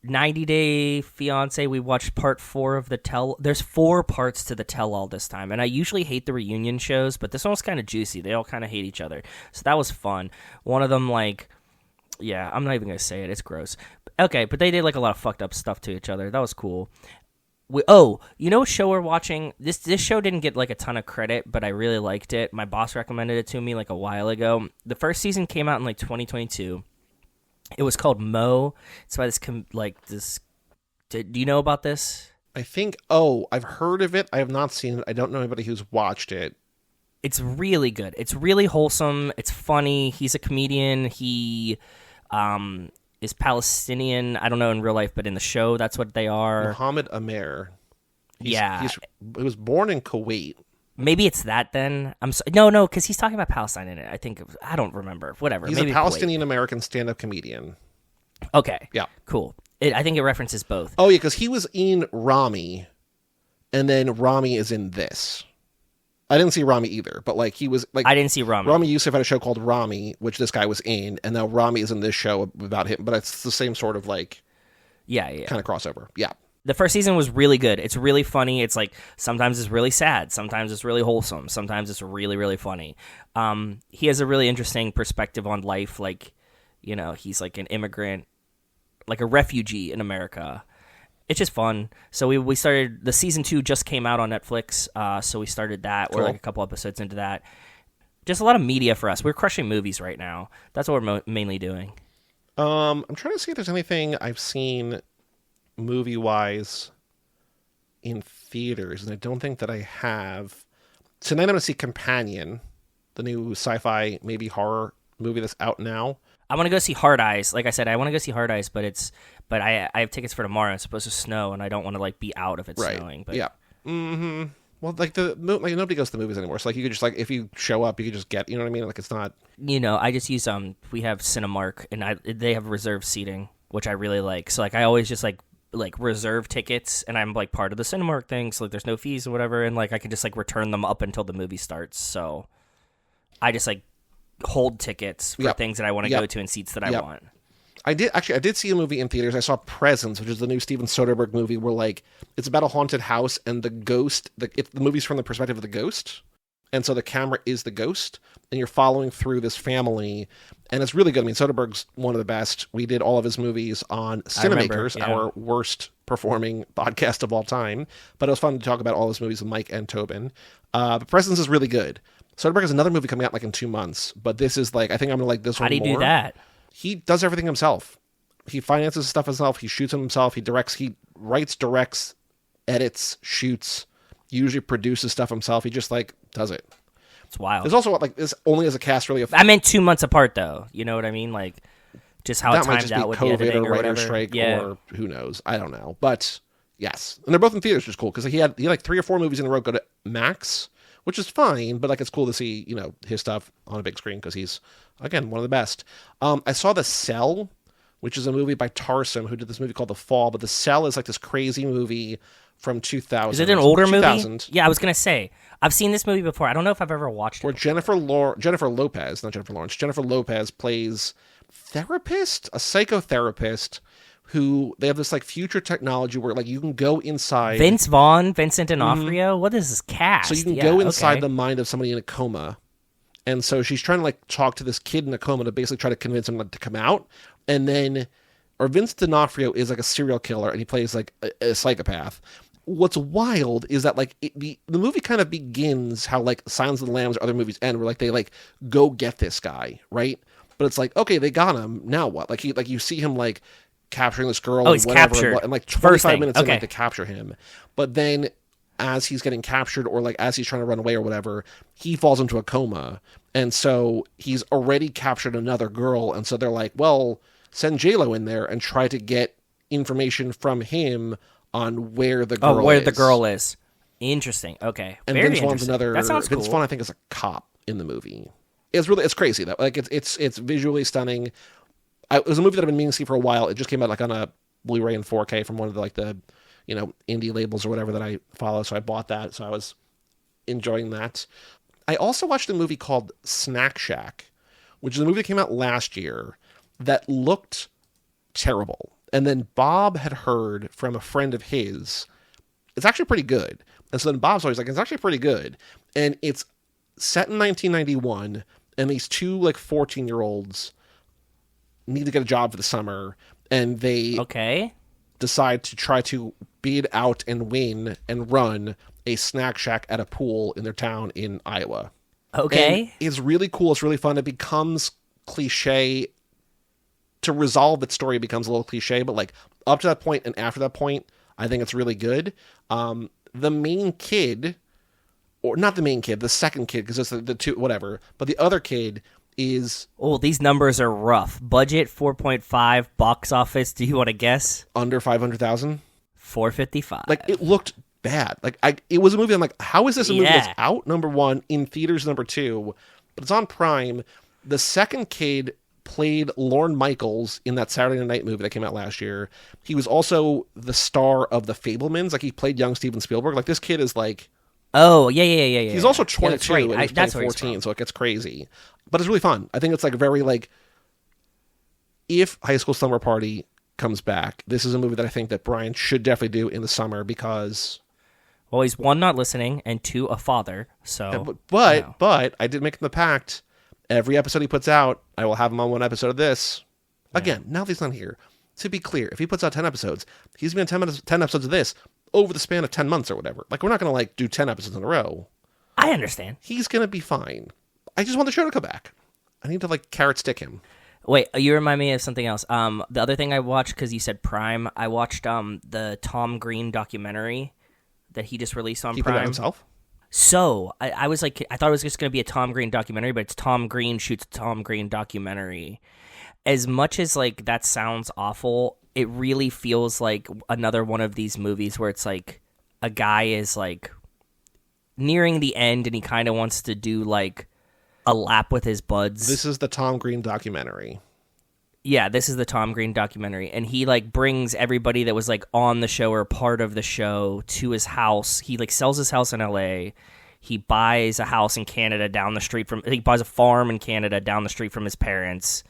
90 Day Fiance. We watched part 4 of the Tell. There's 4 parts to the Tell All this time, and I usually hate the reunion shows, but this one was kind of juicy. They all kind of hate each other, so that was fun. One of them, like, yeah, I'm not even gonna say it. It's gross. Okay, but they did like a lot of fucked up stuff to each other. That was cool. You know a show we're watching? This show didn't get like a ton of credit, but I really liked it. My boss recommended it to me like a while ago. The first season came out in like 2022. It was called Mo. It's by this do you know about this? I think, I've heard of it. I have not seen it. I don't know anybody who's watched it. It's really good. It's really wholesome. It's funny. He's a comedian. He is Palestinian. I don't know in real life, but in the show, that's what they are. Muhammad Amer. He was born in Kuwait. Maybe it's that then. No, because he's talking about Palestine in it. I think I don't remember. Whatever. He's maybe a Palestinian American stand-up comedian. Okay. Yeah. Cool. I think it references both. Oh yeah, because he was in Rami, and then Rami is in this. I didn't see Rami either, but like he was like I didn't see Rami. Rami Youssef had a show called Rami, which this guy was in, and now Rami is in this show about him. But it's the same sort of like, kind of crossover. Yeah. The first season was really good. It's really funny. It's like sometimes it's really sad, sometimes it's really wholesome, sometimes it's really, really funny. He has a really interesting perspective on life. Like, you know, he's like an immigrant, like a refugee in America. It's just fun. So we started, the season 2 just came out on Netflix. So we started that. Cool. We're like a couple episodes into that. Just a lot of media for us. We're crushing movies right now. That's what we're mainly doing. I'm trying to see if there's anything I've seen movie-wise in theaters, and I don't think that I have. Tonight I'm going to see Companion, the new sci-fi, maybe horror movie that's out now. I want to go see Hard Eyes. Like I said, I want to go see Hard Eyes, but I have tickets for tomorrow. It's supposed to snow, and I don't want to like be out if it's snowing. But yeah. Mm-hmm. Well, like nobody goes to the movies anymore. So like you could just like if you show up, you could just get. You know what I mean? Like it's not. You know, I just use we have Cinemark, and they have reserved seating, which I really like. So like I always just like reserve tickets, and I'm like part of the Cinemark thing. So like there's no fees or whatever, and like I can just like return them up until the movie starts. So I just like hold tickets for things that I want to go to and seats that I want. I did see a movie in theaters. I saw Presence, which is the new Steven Soderbergh movie where like it's about a haunted house and the ghost. The movie's from the perspective of the ghost, and so the camera is the ghost, and you're following through this family, and it's really good. I mean, Soderbergh's one of the best. We did all of his movies on Cinemakers, our worst performing podcast of all time, but it was fun to talk about all his movies with Mike and Tobin. But Presence is really good. Soderbergh has another movie coming out like in 2 months, but this is like I think I'm gonna like this one more. How do you do that? He does everything himself. He finances stuff himself. He shoots them himself. He directs. He writes, directs, edits, shoots. Usually produces stuff himself. He just like does it. It's wild. There's also like this only as a cast really. I meant 2 months apart though. You know what I mean? Like just how that it might timed just out be with COVID the editing or writer's strike or who knows. I don't know. But yes, and they're both in theaters, which is cool because he had like 3 or 4 movies in a row go to Max, which is fine. But like it's cool to see his stuff on a big screen because he's again one of the best. I saw The Cell, which is a movie by Tarsem, who did this movie called The Fall. But The Cell is like this crazy movie from 2000. Is it an older movie? Yeah, I was going to say. I've seen this movie before. I don't know if I've ever watched it. Where Jennifer Lopez plays a psychotherapist who they have this like future technology where like you can go inside. Vince Vaughn, Vincent D'Onofrio. What is this cast? So you can go inside the mind of somebody in a coma. And so she's trying to like talk to this kid in a coma to basically try to convince him to come out. And then, or Vince D'Onofrio is like a serial killer and he plays like a psychopath. What's wild is that like the movie kind of begins how like Silence of the Lambs or other movies end, where like they like go get this guy, right? But it's like, okay, they got him. Now what? Like you see him like capturing this girl. Oh, he's captured. And like 25 minutes in like to capture him. But then as he's getting captured or like as he's trying to run away or whatever, he falls into a coma. And so he's already captured another girl. And so they're like, well, send J-Lo in there and try to get information from him on where the girl where is. the girl is. Interesting. Okay. And Very Vince Vaughn's interesting. That sounds cool. Vince Vaughn, I think, is a cop in the movie. It's crazy though. Like it's visually stunning. It was a movie that I've been meaning to see for a while. It just came out like on a Blu-ray in 4K from one of the indie labels or whatever that I follow. So I bought that. So I was enjoying that. I also watched a movie called Snack Shack, which is a movie that came out last year that looked terrible. And then Bob had heard from a friend of his, it's actually pretty good. And so then Bob's always like, it's actually pretty good. And it's set in 1991, and these two 14-year-olds need to get a job for the summer, and they decide to try to bid out and win and run a snack shack at a pool in their town in Iowa. Okay. And it's really cool. It's really fun. It becomes cliche. To resolve that story, it becomes a little cliche, but up to that point and after that point, I think it's really good. The main kid, or not the main kid, the second kid, because it's the two, whatever, but the other kid is... Oh, these numbers are rough. Budget 4.5, box office, do you want to guess? Under 500,000? 455. It looked bad. It was a movie, I'm like, how is this a movie that's out, number one, in theaters, number two, but it's on Prime. The second kid played Lorne Michaels in that Saturday Night movie that came out last year. He was also the star of The Fabelmans. He played young Steven Spielberg. This kid is oh, yeah. He's also 22 right. and he's playing 14, so it gets crazy. But it's really fun. I think it's very if High School Slumber Party comes back, this is a movie that I think that Brian should definitely do in the summer because... Well, he's one, not listening, and two, a father, so... But I did make him the pact. Every episode he puts out, I will have him on one episode of this. Again, now that he's not here. To be clear, if he puts out 10 episodes, he's going to be on 10 episodes of this over the span of 10 months or whatever. We're not going to do 10 episodes in a row. I understand. He's going to be fine. I just want the show to come back. I need to carrot stick him. Wait, you remind me of something else. The other thing I watched, because you said Prime, I watched the Tom Green documentary that he just released on Prime. He put it out himself? So, I was I thought it was just going to be a Tom Green documentary, but it's Tom Green shoots a Tom Green documentary. As much as, that sounds awful, it really feels like another one of these movies where it's a guy is, nearing the end and he kind of wants to do, a lap with his buds. This is the Tom Green documentary. Yeah, this is the Tom Green documentary, and he brings everybody that was on the show or part of the show to his house. He sells his house in LA. He buys a house in Canada down the street from. He buys a farm in Canada down the street from his parents,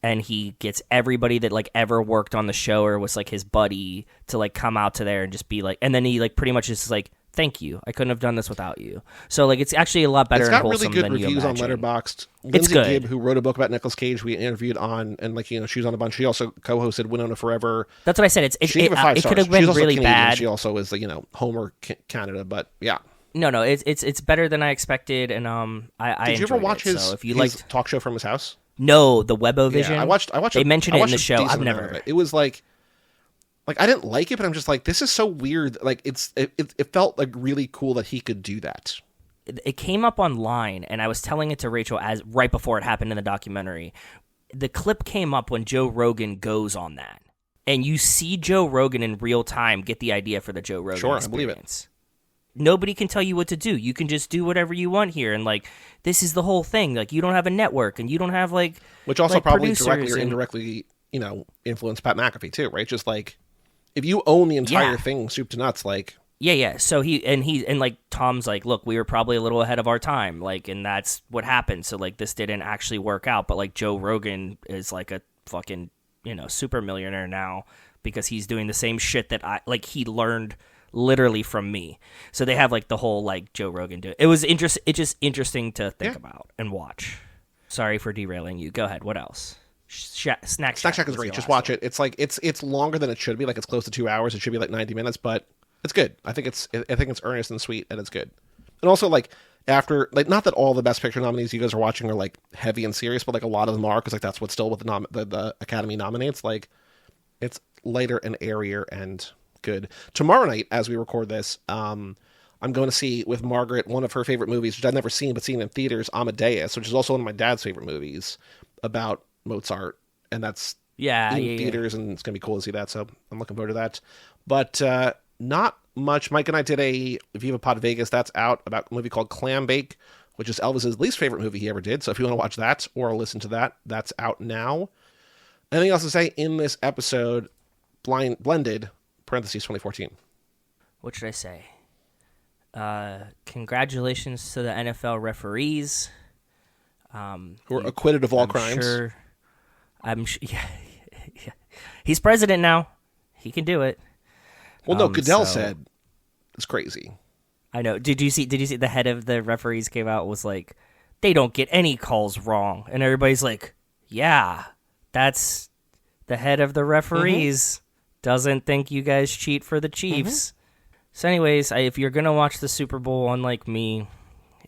and he gets everybody that ever worked on the show or was his buddy to come out to there and just be and then he pretty much is thank you. I couldn't have done this without you. So it's actually a lot better and wholesome than you imagine. It's got really good reviews on Letterboxd. It's good. Gibb, who wrote a book about Nicolas Cage, we interviewed on, and she was on a bunch. She also co-hosted Winona Forever. That's what I said. It could have been really Canadian. bad. She also is Homer Canada, but yeah. No, it's better than I expected, and I Did you ever watch his talk show from his house? No, the Webovision. Yeah, I watched. They mentioned it in the show. I've never. It was I didn't like it, but I'm just this is so weird. It felt really cool that he could do that. It came up online, and I was telling it to Rachel right before it happened in the documentary. The clip came up when Joe Rogan goes on that, and you see Joe Rogan in real time get the idea for the Joe Rogan experience. I believe it. Nobody can tell you what to do. You can just do whatever you want here, and this is the whole thing. You don't have a network, and you don't have which also probably directly or indirectly, influenced Pat McAfee too, right? Just if you own the entire thing, soup to nuts, Yeah. So Tom's look, we were probably a little ahead of our time, and that's what happened. So this didn't actually work out, but Joe Rogan is a fucking super millionaire now because he's doing the same shit that he learned literally from me. So they have the whole Joe Rogan do it. It was it's just interesting to think about and watch. Sorry for derailing you. Go ahead. What else? Snack Shack is great. Just watch it. It's it's longer than it should be. It's close to 2 hours. It should be 90 minutes, but it's good. I think it's earnest and sweet, and it's good. And also after not that all the Best Picture nominees you guys are watching are heavy and serious, but a lot of them are because that's what's still what the Academy nominates. It's lighter and airier and good. Tomorrow night, as we record this, I'm going to see with Margaret one of her favorite movies, which I've never seen but seen in theaters, Amadeus, which is also one of my dad's favorite movies about Mozart, and that's Yeah, in theaters, and it's going to be cool to see that. So I'm looking forward to that. But not much. Mike and I did a Viva Pod Vegas. That's out, about a movie called Clam Bake, which is Elvis's least favorite movie he ever did. So if you want to watch that or listen to that, that's out now. Anything else to say in this episode? Blended, parentheses 2014. What should I say? Congratulations to the NFL referees. Who are acquitted of all crimes. I'm sure. Yeah. He's president now. He can do it. Well, no, Goodell said it's crazy. I know. Did you see the head of the referees came out, was like, they don't get any calls wrong, and everybody's like, yeah, that's the head of the referees doesn't think you guys cheat for the Chiefs. So anyways, if you're gonna watch the Super Bowl, unlike me,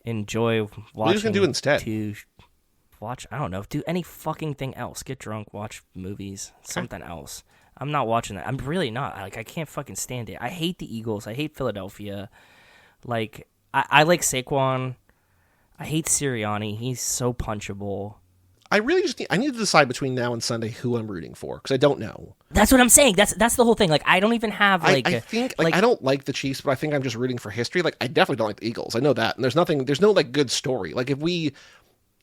enjoy watching. What are you gonna do instead? Watch, I don't know, do any fucking thing else. Get drunk, watch movies, something else. I'm not watching that. I'm really not. Like, I can't fucking stand it. I hate the Eagles. I hate Philadelphia. Like, I like Saquon. I hate Sirianni. He's so punchable. I really just I need to decide between now and Sunday who I'm rooting for, because I don't know. That's what I'm saying. That's the whole thing. Like, I don't even have, like... I think, I don't like the Chiefs, but I think I'm just rooting for history. Like, I definitely don't like the Eagles. I know that. And there's no, like, good story. Like, even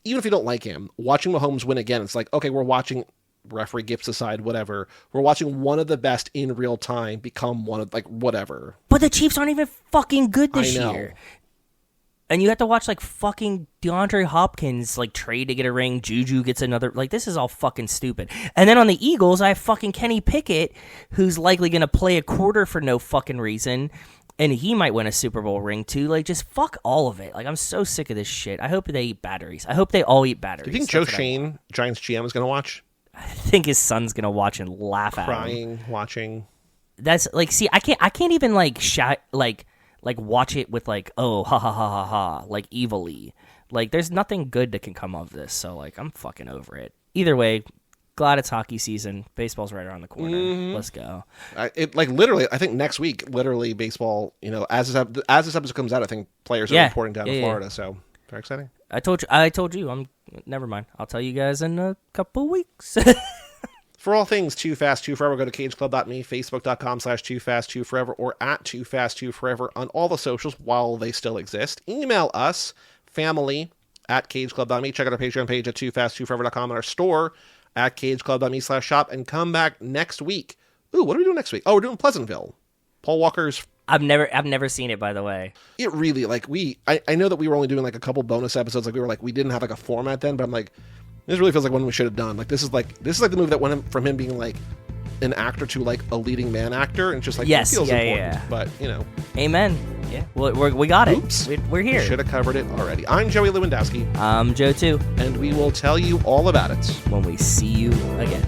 if you don't like him, watching Mahomes win again, it's like, okay, we're watching, referee gifts aside, whatever. We're watching one of the best in real time become one of, like, whatever. But the Chiefs aren't even fucking good this I know. year. And you have to watch, like, fucking DeAndre Hopkins, like, trade to get a ring. Juju gets another. Like, this is all fucking stupid. And then on the Eagles, I have fucking Kenny Pickett, who's likely going to play a quarter for no fucking reason. And he might win a Super Bowl ring, too. Like, just fuck all of it. Like, I'm so sick of this shit. I hope they eat batteries. I hope they all eat batteries. Do you think Joe Shane, Giants GM, is going to watch? I think his son's going to watch and laugh at him. Crying, watching. That's, like, see, I can't even, like, shout, like watch it with, like, oh, ha ha ha ha ha, like, evilly. Like, there's nothing good that can come of this, so, like, I'm fucking over it. Either way, glad it's hockey season. Baseball's right around the corner. Let's go. Literally, I think next week, literally, baseball, as this episode comes out, I think players are reporting down to Florida, so very exciting. I told you, never mind. I'll tell you guys in a couple weeks. For all things Too Fast, Too Forever, go to cageclub.me, facebook.com/TooFast2Forever, or at TooFast2Forever on all the socials while they still exist. Email us, family@cageclub.me. Check out our Patreon page at TooFast2Forever.com and our store at cageclub.me/shop, and come back next week. Ooh, what are we doing next week? Oh, we're doing Pleasantville. Paul Walker's... I've never seen it, by the way. It really, like, I know that we were only doing, like, a couple bonus episodes. Like, we didn't have, like, a format then, but I'm like... This really feels like one we should have done. Like, this is like the movie that went from him being like an actor to like a leading man actor, and just like yes, it feels important. Yeah. But amen. Yeah, we got it. Oops, we're here. Should have covered it already. I'm Joey Lewandowski. I'm Joe too, and we will tell you all about it when we see you again.